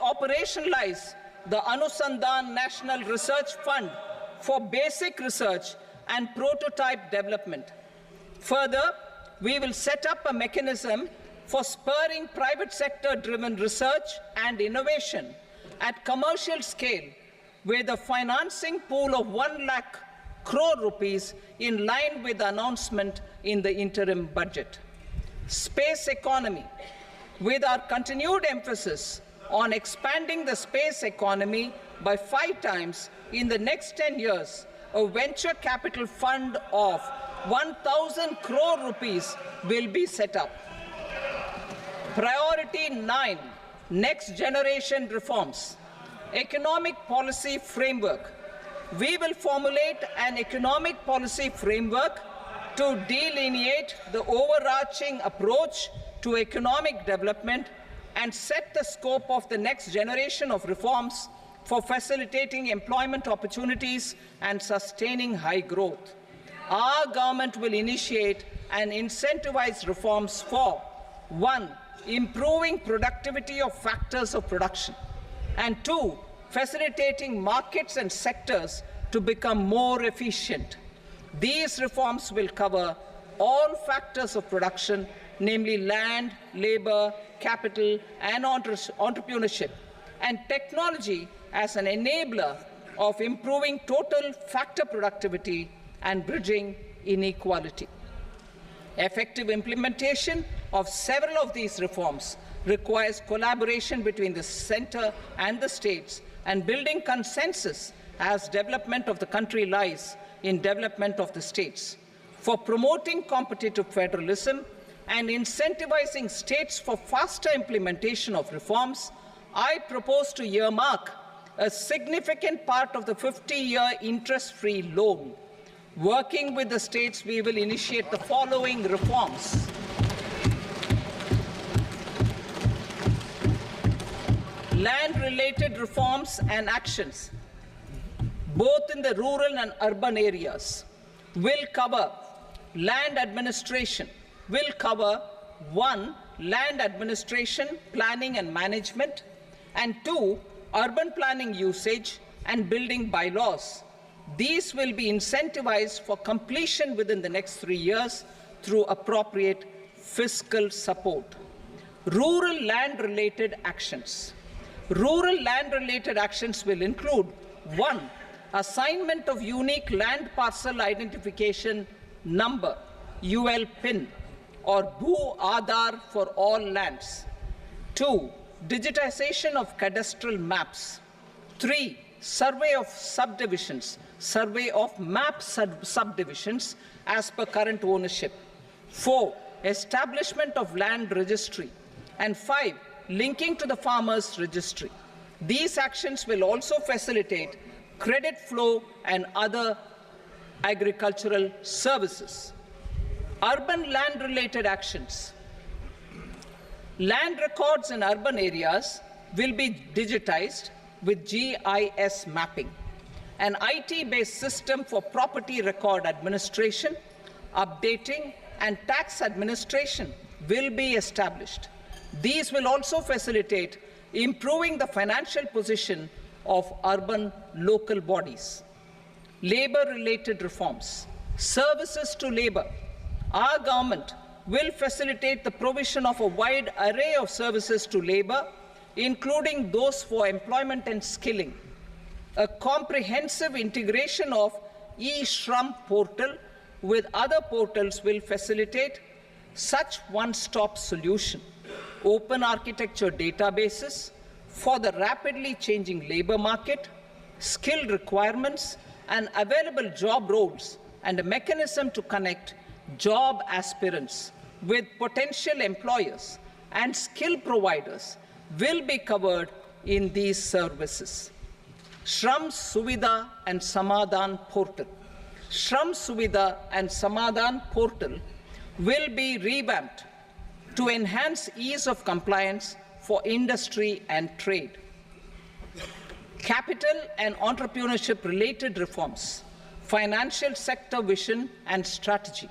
C: operationalize the Anusandhan National Research Fund for basic research and prototype development. Further, we will set up a mechanism for spurring private sector-driven research and innovation at commercial scale, with a financing pool of 1 lakh crore rupees in line with the announcement in the interim budget. Space economy. With our continued emphasis on expanding the space economy by 5 times in the next 10 years, a venture capital fund of 1,000 crore rupees will be set up. Priority 9, next generation reforms. Economic policy framework. We will formulate an economic policy framework to delineate the overarching approach to economic development and set the scope of the next generation of reforms for facilitating employment opportunities and sustaining high growth. Our government will initiate and incentivize reforms for 1. Improving productivity of factors of production, and 2. Facilitating markets and sectors to become more efficient. These reforms will cover all factors of production, namely land, labor, capital, and entrepreneurship, and technology as an enabler of improving total factor productivity and bridging inequality. Effective implementation of several of these reforms requires collaboration between the center and the states, and building consensus as development of the country lies in development of the states. For promoting competitive federalism and incentivizing states for faster implementation of reforms, I propose to earmark a significant part of the 50-year interest-free loan. Working with the states, we will initiate the following reforms. Land-related reforms and actions, both in the rural and urban areas, will cover land administration, will cover 1. Land administration, planning and management, and 2. Urban planning usage and building bylaws. These will be incentivized for completion within the next 3 years through appropriate fiscal support. Rural land-related actions. Rural land-related actions will include 1. Assignment of unique land parcel identification number, UL PIN, or Bhu Aadhaar for all lands. 2. Digitization of cadastral maps. 3. Survey of subdivisions, survey of map subdivisions as per current ownership. 4. Establishment of land registry. And 5. Linking to the farmers registry. These actions will also facilitate credit flow and other agricultural services. Urban land-related actions. Land records in urban areas will be digitized with GIS mapping, an IT-based system for property record administration, updating, and tax administration will be established. These will also facilitate improving the financial position of urban local bodies. Labor-related reforms, services to labor. Our government will facilitate the provision of a wide array of services to labor, including those for employment and skilling. A comprehensive integration of eShram portal with other portals will facilitate such one-stop solution. Open architecture databases for the rapidly changing labor market, skill requirements, and available job roles, and a mechanism to connect job aspirants with potential employers and skill providers will be covered in these services. Shram Suvidha and Samadhan portal. Shram Suvidha and Samadhan portal will be revamped to enhance ease of compliance for industry and trade. Capital and entrepreneurship-related reforms, financial sector vision and strategy.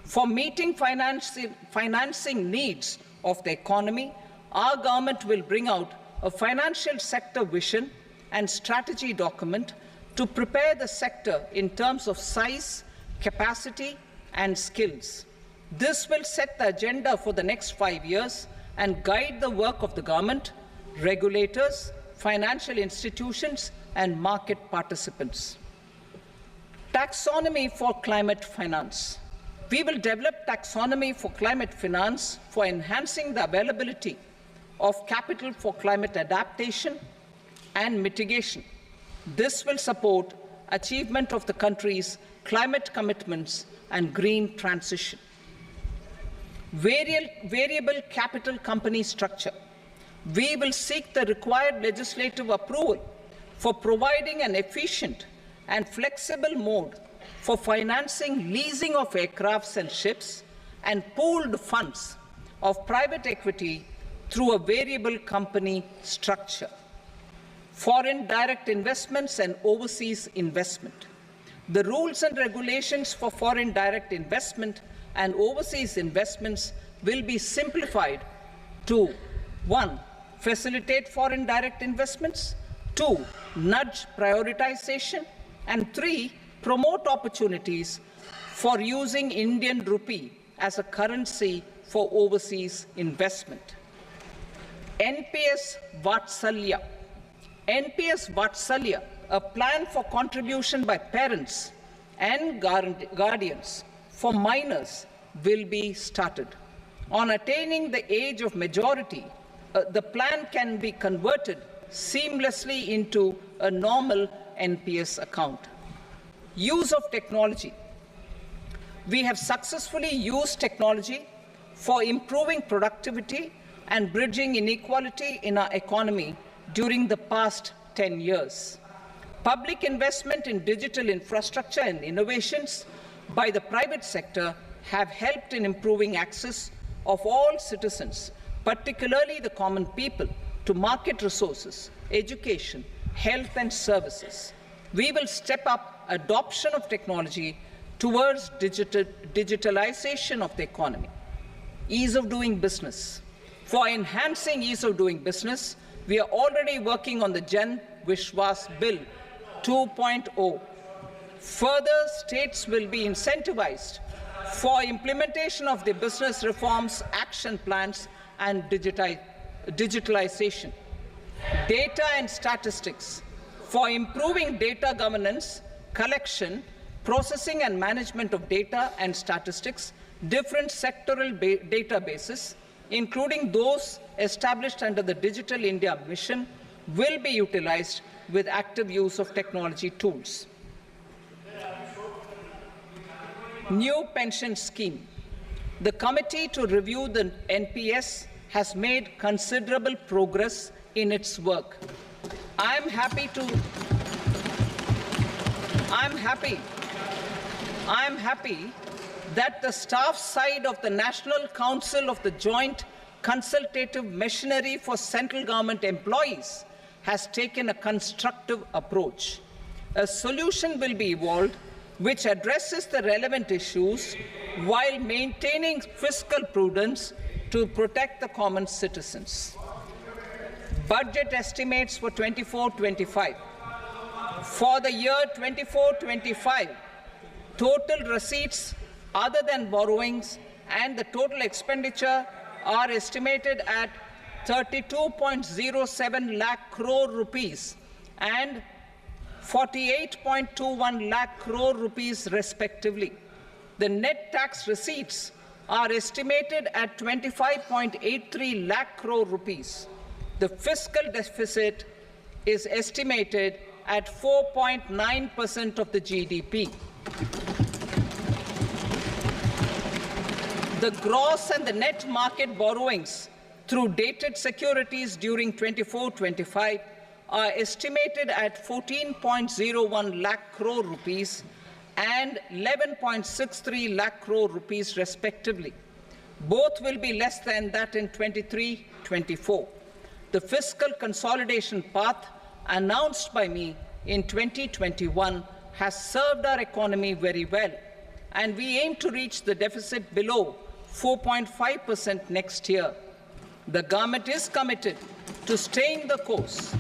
C: For meeting financing needs of the economy, our government will bring out a financial sector vision and strategy document to prepare the sector in terms of size, capacity, and skills. This will set the agenda for the next 5 years and guide the work of the government, regulators, financial institutions, and market participants. Taxonomy for climate finance. We will develop taxonomy for climate finance for enhancing the availability of capital for climate adaptation and mitigation. This will support achievement of the country's climate commitments and green transition. Variable capital company structure. We will seek the required legislative approval for providing an efficient and flexible mode for financing leasing of aircrafts and ships and pooled funds of private equity through a variable company structure. Foreign direct investments and overseas investment. The rules and regulations for foreign direct investment and overseas investments will be simplified to 1. Facilitate foreign direct investments, 2. Nudge prioritization, and 3. Promote opportunities for using Indian rupee as a currency for overseas investment. NPS Vatsalya. NPS Vatsalya, a plan for contribution by parents and guardians for minors, will be started. On attaining the age of majority, the plan can be converted seamlessly into a normal NPS account. Use of technology. We have successfully used technology for improving productivity and bridging inequality in our economy during the past 10 years. Public investment in digital infrastructure and innovations by the private sector have helped in improving access of all citizens, particularly the common people, to market resources, education, health and services. We will step up adoption of technology towards digitalization of the economy. Ease of doing business. For enhancing ease of doing business, we are already working on the Jan Vishwas Bill 2.0. Further, states will be incentivized for implementation of the business reforms, action plans, and digitalization. Data and statistics. For improving data governance, collection, processing and management of data and statistics, different sectoral databases, including those established under the Digital India Mission, will be utilized with active use of technology tools. New pension scheme. The committee to review the NPS has made considerable progress in its work. I'm happy that the staff side of the National Council of the Joint Consultative Machinery for Central Government Employees has taken a constructive approach. A solution will be evolved which addresses the relevant issues while maintaining fiscal prudence to protect the common citizens. Budget estimates for 24-25. For the year 24-25, total receipts other than borrowings and the total expenditure are estimated at 32.07 lakh crore rupees and 48.21 lakh crore rupees respectively. The net tax receipts are estimated at 25.83 lakh crore rupees. The fiscal deficit is estimated at 4.9% of the GDP. The gross and the net market borrowings through dated securities during 24-25 are estimated at 14.01 lakh crore rupees and 11.63 lakh crore rupees respectively. Both will be less than that in 23-24. The fiscal consolidation path announced by me in 2021 has served our economy very well, and we aim to reach the deficit below 4.5% next year. The government is committed to staying the course.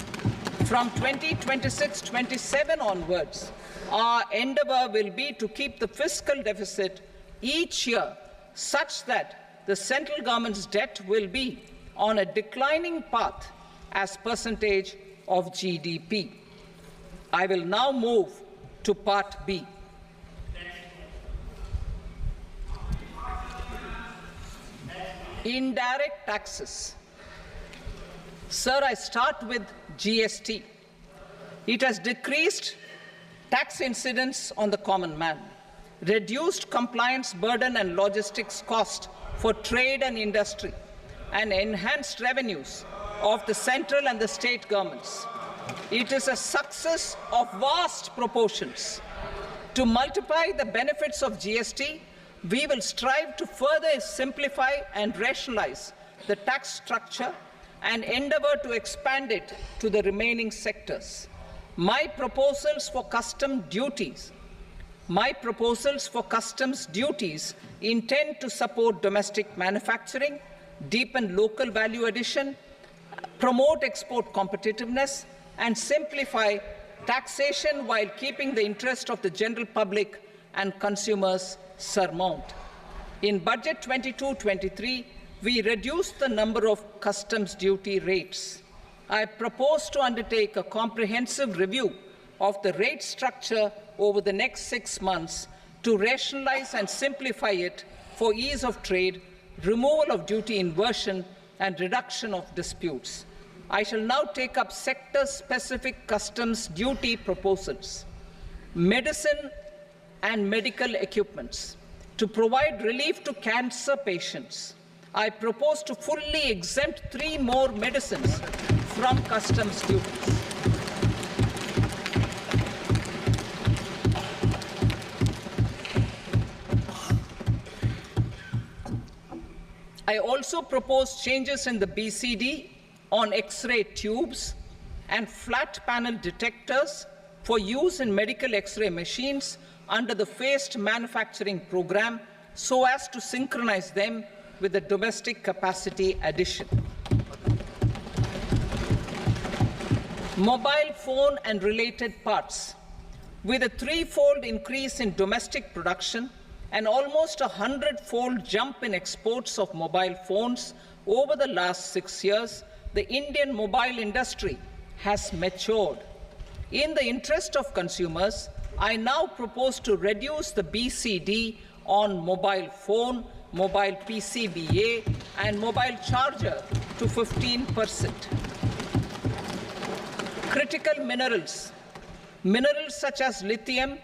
C: From 2026-27 onwards, our endeavour will be to keep the fiscal deficit each year such that the central government's debt will be on a declining path as percentage of GDP. I will now move to Part B. Indirect taxes. Sir, I start with GST. It has decreased tax incidence on the common man, reduced compliance burden and logistics cost for trade and industry, and enhanced revenues of the central and the state governments. It is a success of vast proportions. To multiply the benefits of GST, we will strive to further simplify and rationalize the tax structure and endeavour to expand it to the remaining sectors. My proposals for customs duties intend to support domestic manufacturing, deepen local value addition, promote export competitiveness, and simplify taxation while keeping the interest of the general public and consumers surmount. In Budget 22-23, we reduced the number of customs duty rates. I propose to undertake a comprehensive review of the rate structure over the next 6 months to rationalize and simplify it for ease of trade, removal of duty inversion, and reduction of disputes. I shall now take up sector-specific customs duty proposals. Medicine and medical equipments. To provide relief to cancer patients, I propose to fully exempt 3 more medicines from customs duties. I also propose changes in the BCD on X-ray tubes and flat panel detectors for use in medical X-ray machines under the phased manufacturing program so as to synchronize them with the domestic capacity addition. Mobile phone and related parts. With a 3-fold increase in domestic production and almost a 100-fold jump in exports of mobile phones over the last 6 years, the Indian mobile industry has matured. In the interest of consumers, I now propose to reduce the BCD on mobile phone, mobile PCBA, and mobile charger to 15%. Critical minerals. Minerals such as lithium,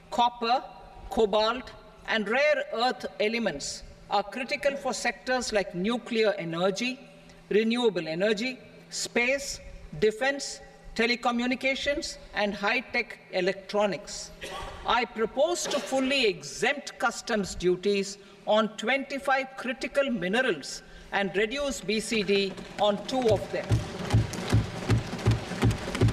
C: copper, cobalt, and rare earth elements are critical for sectors like nuclear energy, renewable energy, space, defense, telecommunications, and high-tech electronics. I propose to fully exempt customs duties on 25 critical minerals and reduce BCD on 2 of them.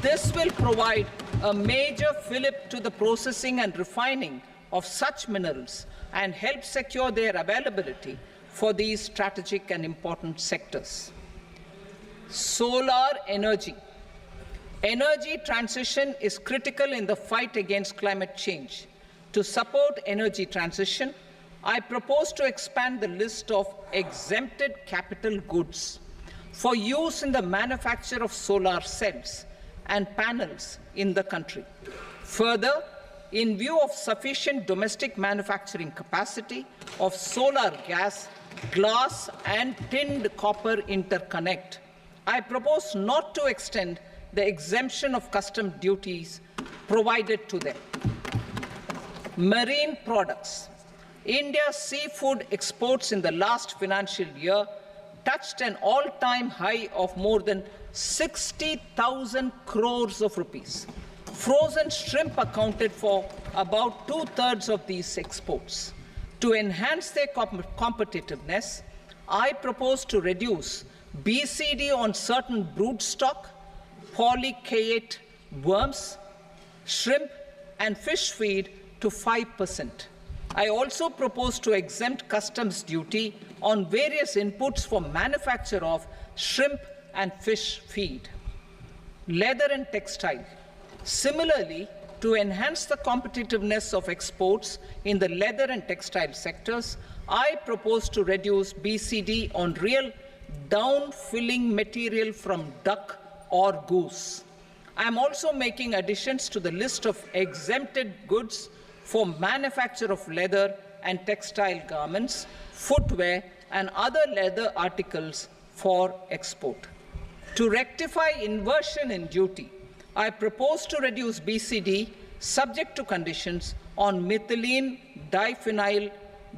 C: This will provide a major fillip to the processing and refining of such minerals and help secure their availability for these strategic and important sectors. Solar energy. Energy transition is critical in the fight against climate change. To support energy transition, I propose to expand the list of exempted capital goods for use in the manufacture of solar cells and panels in the country. Further, in view of sufficient domestic manufacturing capacity of solar gas, glass and tinned copper interconnect, I propose not to extend the exemption of custom duties provided to them. Marine products. India's seafood exports in the last financial year touched an all-time high of more than 60,000 crores of rupees. Frozen shrimp accounted for about 2/3 of these exports. To enhance their competitiveness, I propose to reduce BCD on certain broodstock, polychaete worms, shrimp and fish feed to 5%. I also propose to exempt customs duty on various inputs for manufacture of shrimp and fish feed. Leather and textile. Similarly, to enhance the competitiveness of exports in the leather and textile sectors, I propose to reduce BCD on real down-filling material from duck or goose. I am also making additions to the list of exempted goods for manufacture of leather and textile garments, footwear, and other leather articles for export. To rectify inversion in duty, I propose to reduce BCD subject to conditions on methylene diphenyl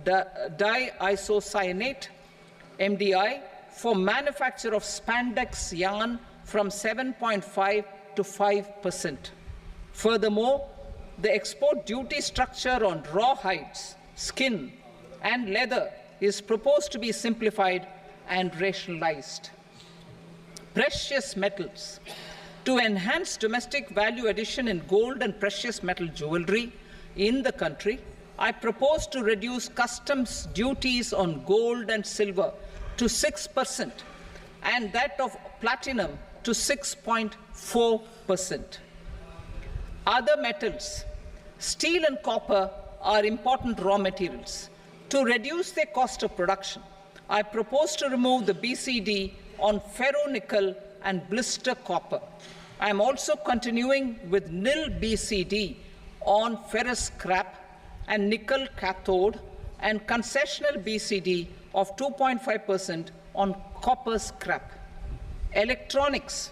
C: diisocyanate, MDI, for manufacture of spandex yarn from 7.5 to 5%. Furthermore, the export duty structure on raw hides, skin, and leather is proposed to be simplified and rationalized. Precious metals. To enhance domestic value addition in gold and precious metal jewelry in the country, I propose to reduce customs duties on gold and silver to 6% and that of platinum to 6.4%. Other metals. Steel and copper are important raw materials. To reduce their cost of production, I propose to remove the BCD on ferronickel and blister copper. I am also continuing with nil BCD on ferrous scrap and nickel cathode and concessional BCD of 2.5% on copper scrap. Electronics.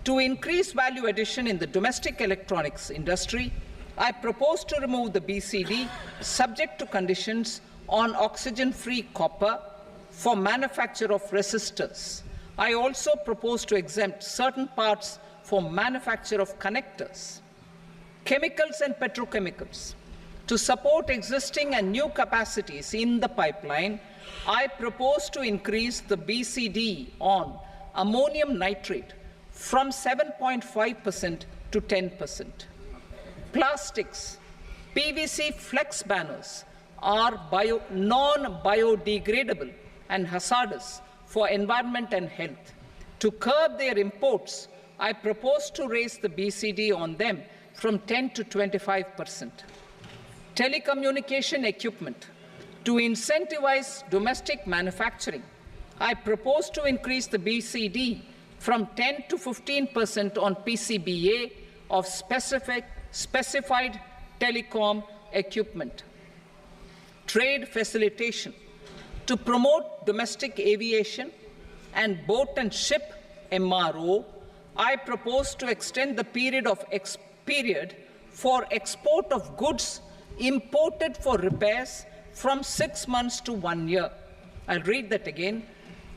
C: To increase value addition in the domestic electronics industry, I propose to remove the BCD subject to conditions on oxygen-free copper for manufacture of resistors. I also propose to exempt certain parts for manufacture of connectors. Chemicals and petrochemicals. To support existing and new capacities in the pipeline, I propose to increase the BCD on ammonium nitrate from 7.5% to 10%. Plastics. PVC flex banners are non-biodegradable and hazardous for environment and health. To curb their imports, I propose to raise the BCD on them from 10 to 25%. Telecommunication equipment. To incentivize domestic manufacturing, I propose to increase the BCD from 10 to 15% on PCBA of specified telecom equipment. Trade facilitation. To promote domestic aviation and boat and ship MRO, I propose to extend the period for export of goods imported for repairs from 6 months to 1 year. I'll read that again.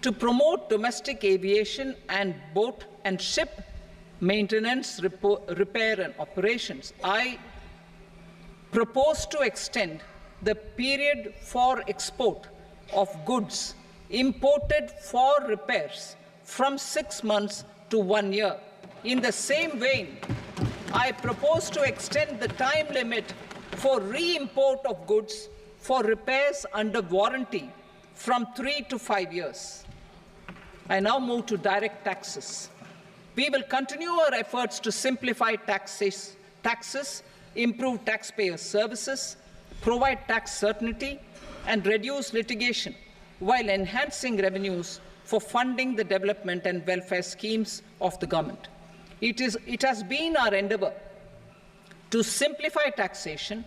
C: To promote domestic aviation and boat and ship maintenance, repair and operations, I propose to extend the period for export of goods imported for repairs from 6 months to 1 year. In the same vein, I propose to extend the time limit for re-import of goods for repairs under warranty from 3 to 5 years. I now move to direct taxes. We will continue our efforts to simplify taxes, improve taxpayer services, provide tax certainty, and reduce litigation while enhancing revenues for funding the development and welfare schemes of the government. It has been our endeavour to simplify taxation.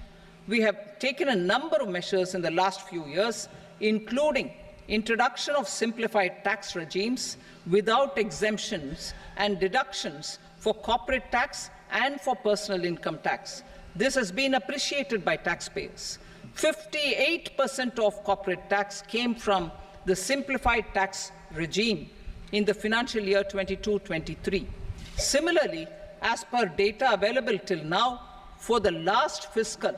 C: We have taken a number of measures in the last few years, including introduction of simplified tax regimes without exemptions and deductions for corporate tax and for personal income tax. This has been appreciated by taxpayers. 58% of corporate tax came from the simplified tax regime in the financial year 22-23. Similarly, as per data available till now, for the last fiscal,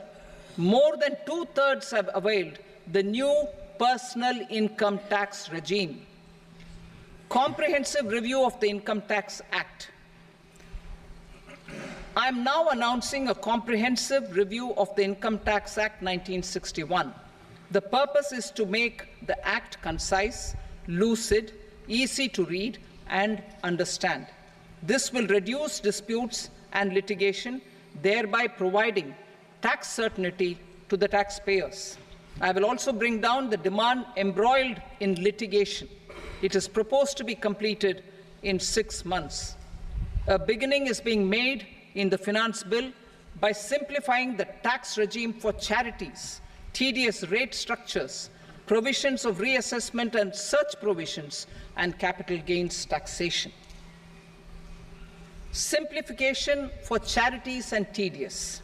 C: more than 2/3 have availed the new personal income tax regime. Comprehensive review of the Income Tax Act. I am now announcing a comprehensive review of the Income Tax Act 1961. The purpose is to make the Act concise, lucid, easy to read and understand. This will reduce disputes and litigation, thereby providing tax certainty to the taxpayers. I will also bring down the demand embroiled in litigation. It is proposed to be completed in 6 months. A beginning is being made in the Finance Bill by simplifying the tax regime for charities, TDS rate structures, provisions of reassessment and such provisions, and capital gains taxation. Simplification for charities and TDS.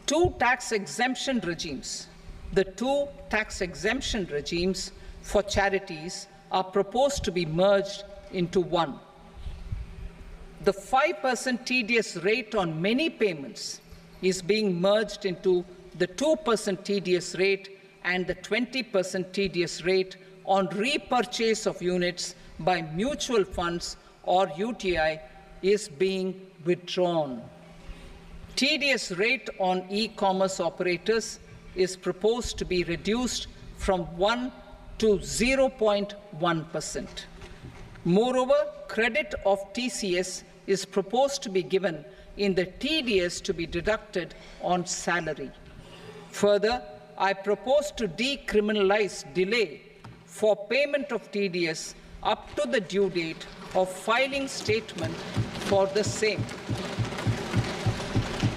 C: Two tax exemption regimes. The two tax exemption regimes for charities are proposed to be merged into one. The 5% TDS rate on many payments is being merged into the 2% TDS rate, and the 20% TDS rate on repurchase of units by mutual funds or UTI is being withdrawn. TDS rate on e-commerce operators is proposed to be reduced from 1 to 0.1%. Moreover, credit of TCS is proposed to be given in the TDS to be deducted on salary. Further, I propose to decriminalize delay for payment of TDS up to the due date of filing statement for the same.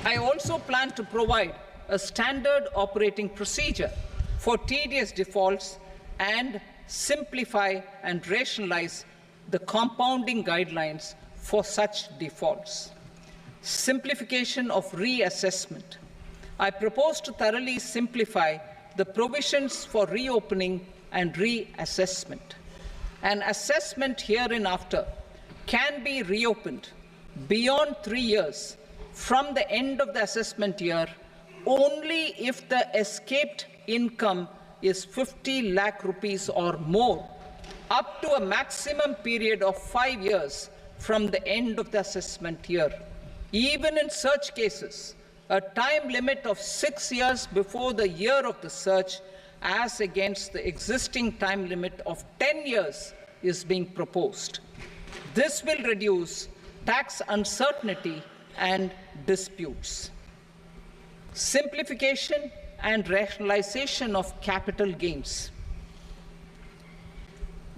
C: I also plan to provide a standard operating procedure for TDS defaults and simplify and rationalize the compounding guidelines for such defaults. Simplification of reassessment. I propose to thoroughly simplify the provisions for reopening and reassessment. An assessment hereinafter can be reopened beyond 3 years from the end of the assessment year only if the escaped income is 50 lakh rupees or more, up to a maximum period of 5 years from the end of the assessment year. Even in such cases, a time limit of 6 years before the year of the search, as against the existing time limit of 10 years, is being proposed. This will reduce tax uncertainty and disputes. Simplification and rationalization of capital gains.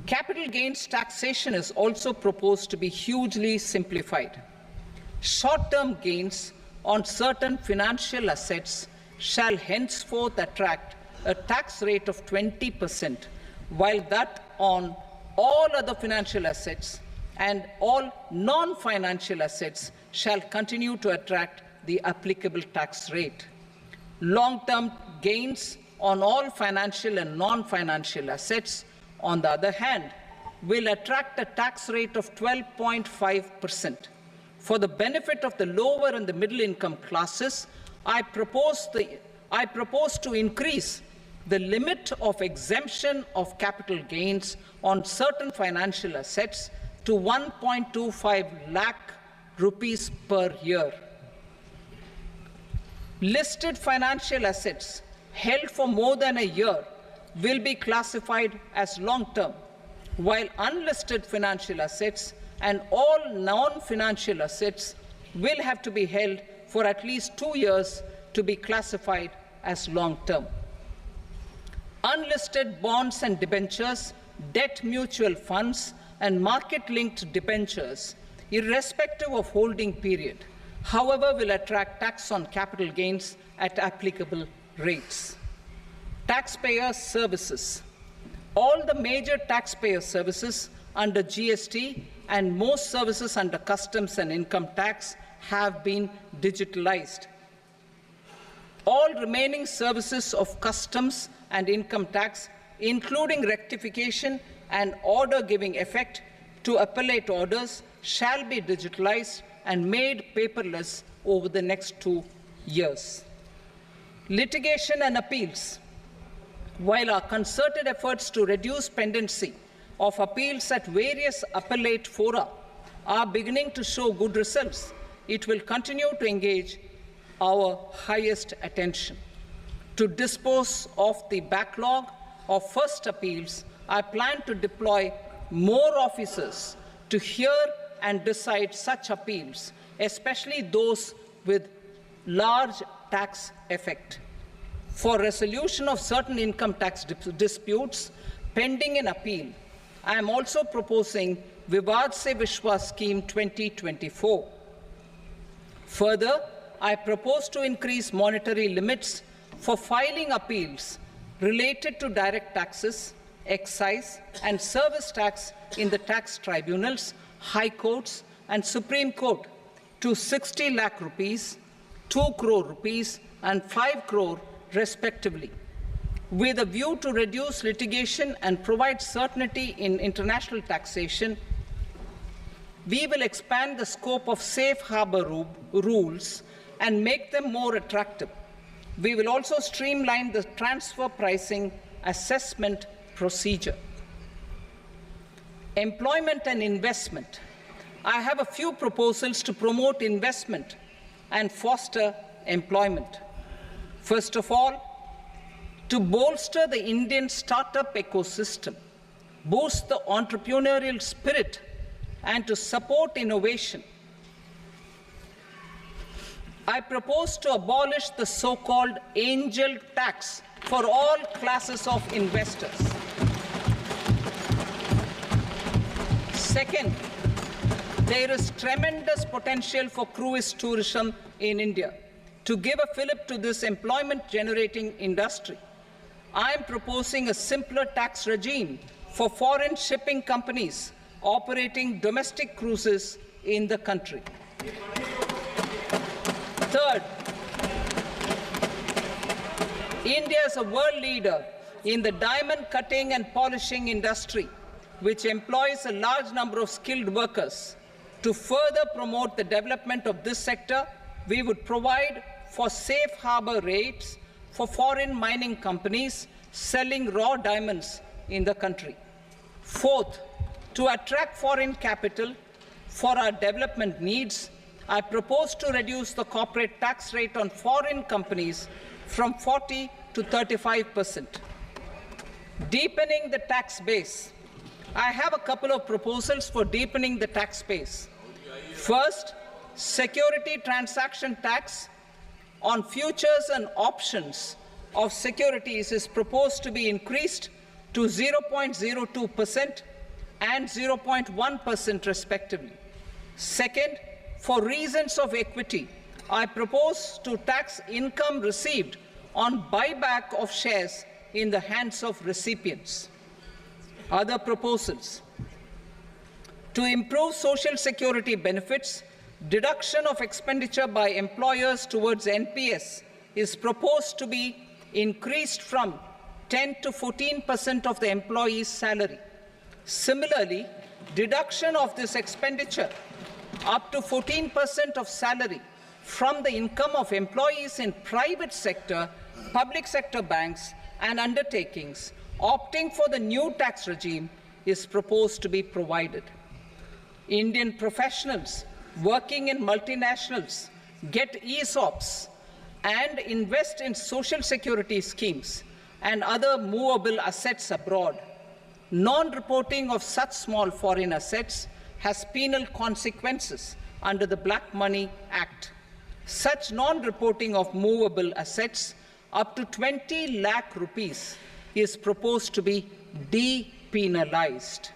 C: Capital gains taxation is also proposed to be hugely simplified. Short-term gains on certain financial assets shall henceforth attract a tax rate of 20%, while that on all other financial assets and all non-financial assets shall continue to attract the applicable tax rate. Long-term gains on all financial and non-financial assets, on the other hand, will attract a tax rate of 12.5%. For the benefit of the lower and the middle income classes, I propose to increase the limit of exemption of capital gains on certain financial assets to 1.25 lakh rupees per year. Listed financial assets held for more than a year will be classified as long-term, while unlisted financial assets and all non-financial assets will have to be held for at least 2 years to be classified as long-term. Unlisted bonds and debentures, debt mutual funds, and market-linked debentures, irrespective of holding period, however, will attract tax on capital gains at applicable rates. Taxpayer services. All the major taxpayer services under GST and most services under customs and income tax have been digitalized. All remaining services of customs and income tax, including rectification and order giving effect to appellate orders, shall be digitalized and made paperless over the next 2 years. Litigation and appeals. While our concerted efforts to reduce pendency of appeals at various appellate fora are beginning to show good results, it will continue to engage our highest attention. To dispose of the backlog of first appeals, I plan to deploy more officers to hear and decide such appeals, especially those with large tax effect. For resolution of certain income tax disputes pending in appeal, I am also proposing Vivad Se Vishwas Scheme 2024. Further, I propose to increase monetary limits for filing appeals related to direct taxes, excise, and service tax in the tax tribunals, high courts, and Supreme Court to 60 lakh rupees, 2 crore rupees, and 5 crore respectively, with a view to reduce litigation and provide certainty in international taxation. We will expand the scope of safe harbor rules and make them more attractive. We will also streamline the transfer pricing assessment procedure. Employment and investment. I have a few proposals to promote investment and foster employment. First of all, to bolster the Indian startup ecosystem, boost the entrepreneurial spirit, and to support innovation, I propose to abolish the so-called angel tax for all classes of investors. Second, there is tremendous potential for cruise tourism in India. To give a fillip to this employment-generating industry, I am proposing a simpler tax regime for foreign shipping companies operating domestic cruises in the country. Third, India is a world leader in the diamond cutting and polishing industry, which employs a large number of skilled workers. To further promote the development of this sector, we would provide for safe harbor rates for foreign mining companies selling raw diamonds in the country. Fourth, to attract foreign capital for our development needs, I propose to reduce the corporate tax rate on foreign companies from 40 to 35%. Deepening the tax base. I have a couple of proposals for deepening the tax base. First, security transaction tax on futures and options of securities is proposed to be increased to 0.02% and 0.1% respectively. Second, for reasons of equity, I propose to tax income received on buyback of shares in the hands of recipients. Other proposals. To improve social security benefits, deduction of expenditure by employers towards NPS is proposed to be increased from 10 to 14% of the employee's salary. Similarly, deduction of this expenditure up to 14% of salary from the income of employees in private sector, public sector banks, and undertakings opting for the new tax regime is proposed to be provided. Indian professionals working in multinationals get ESOPs and invest in social security schemes and other movable assets abroad, non-reporting of such small foreign assets has penal consequences under the Black Money Act. Such non-reporting of movable assets up to 20 lakh rupees is proposed to be depenalized.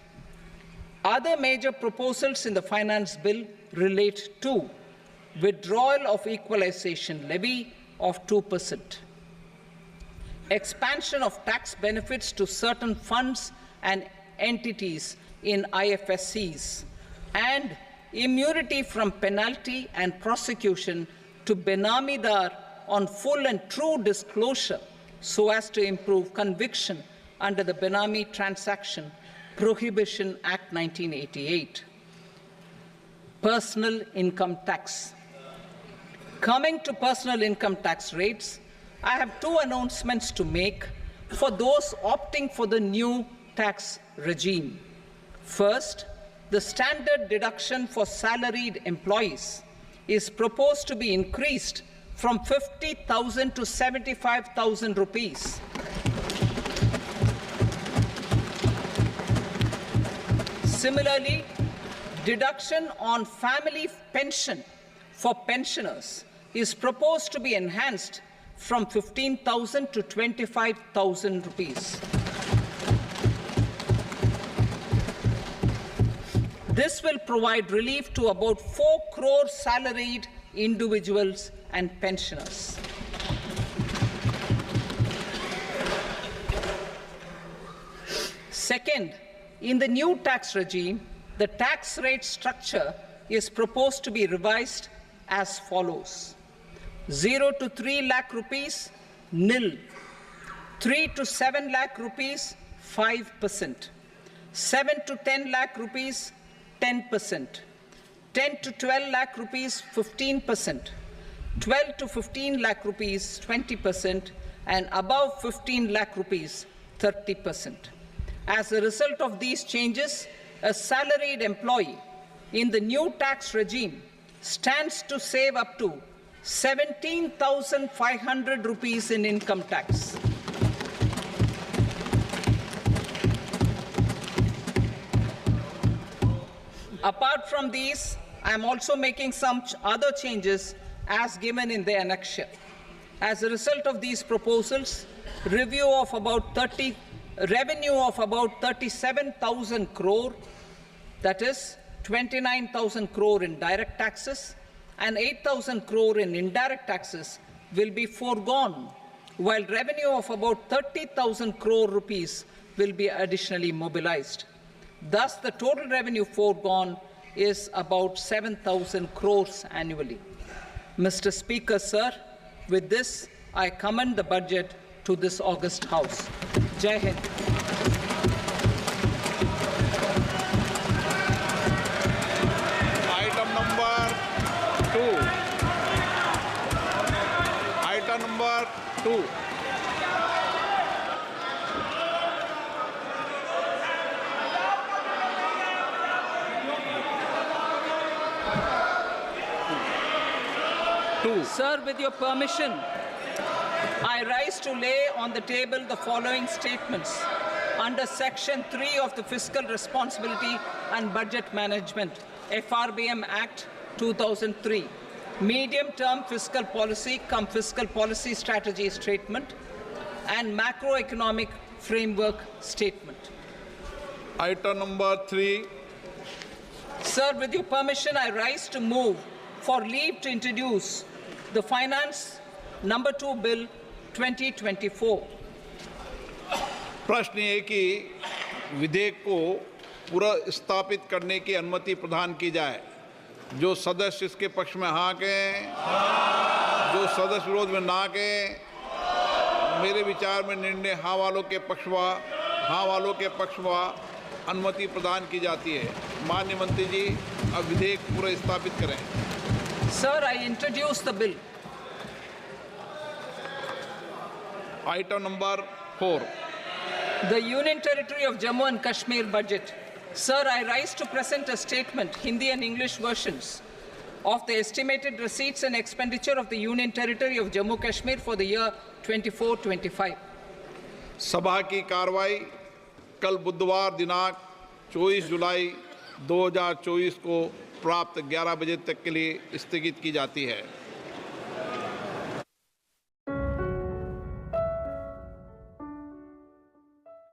C: Other major proposals in the finance bill relate to withdrawal of equalization levy of 2%, expansion of tax benefits to certain funds and entities in IFSCs, and immunity from penalty and prosecution to Benamidar on full and true disclosure so as to improve conviction under the Benami Transaction Prohibition Act 1988. Personal income tax. Coming to personal income tax rates, I have two announcements to make for those opting for the new tax regime. First, the standard deduction for salaried employees is proposed to be increased from 50,000 to 75,000 rupees. Similarly, deduction on family pension for pensioners is proposed to be enhanced from 15,000 to 25,000 rupees. This will provide relief to about 4 crore salaried individuals and pensioners. Second, in the new tax regime, the tax rate structure is proposed to be revised as follows: 0 to 3 lakh rupees, nil; 3 to 7 lakh rupees, 5%; 7 to 10 lakh rupees, 10%; 10 to 12 lakh rupees, 15%; 12 to 15 lakh rupees, 20%; and above 15 lakh rupees, 30%. As a result of these changes, a salaried employee in the new tax regime stands to save up to 17,500 rupees in income tax. Apart from these, I am also making some other changes as given in the annexure. As a result of these proposals, revenue of about 37,000 crore, that is 29,000 crore in direct taxes and 8,000 crore in indirect taxes, will be foregone, while revenue of about 30,000 crore rupees will be additionally mobilized. Thus, the total revenue foregone is about 7,000 crores annually. Mr. Speaker, sir, with this, I commend the budget to this august House. Jai Hind.
B: Item number 2. Item number 2.
C: Sir, with your permission, I rise to lay on the table the following statements under Section 3 of the Fiscal Responsibility and Budget Management, FRBM Act 2003, Medium-Term Fiscal Policy cum Fiscal Policy Strategy Statement, and Macroeconomic Framework Statement.
B: Item number 3.
C: Sir, with your permission, I rise to move for leave to introduce the Finance Number 2 Bill 2024.
B: प्रश्न ये कि विधेयक को पुनर्स्थापित करने की अनुमति प्रदान की जाए। जो सदस्य इसके पक्ष में हाँ कहें, जो सदस्य विरोध में ना कहें। मेरे विचार में निर्णय हाँ वालों के पक्ष में अनुमति प्रदान की जाती है। माननीय मंत्री जी, अब विधेयक पुनर्स्थापित करें।
C: Sir, I introduce the bill.
B: Item number 4.
C: The Union Territory of Jammu and Kashmir budget. Sir, I rise to present a statement, Hindi and English versions, of the estimated receipts and expenditure of the Union Territory of Jammu Kashmir for the year 24-25.
B: सभा की कार्रवाई कल बुधवार दिनांक 24 जुलाई 2024 को प्राप्त 11 बजे तक के लिए स्थगित की जाती है।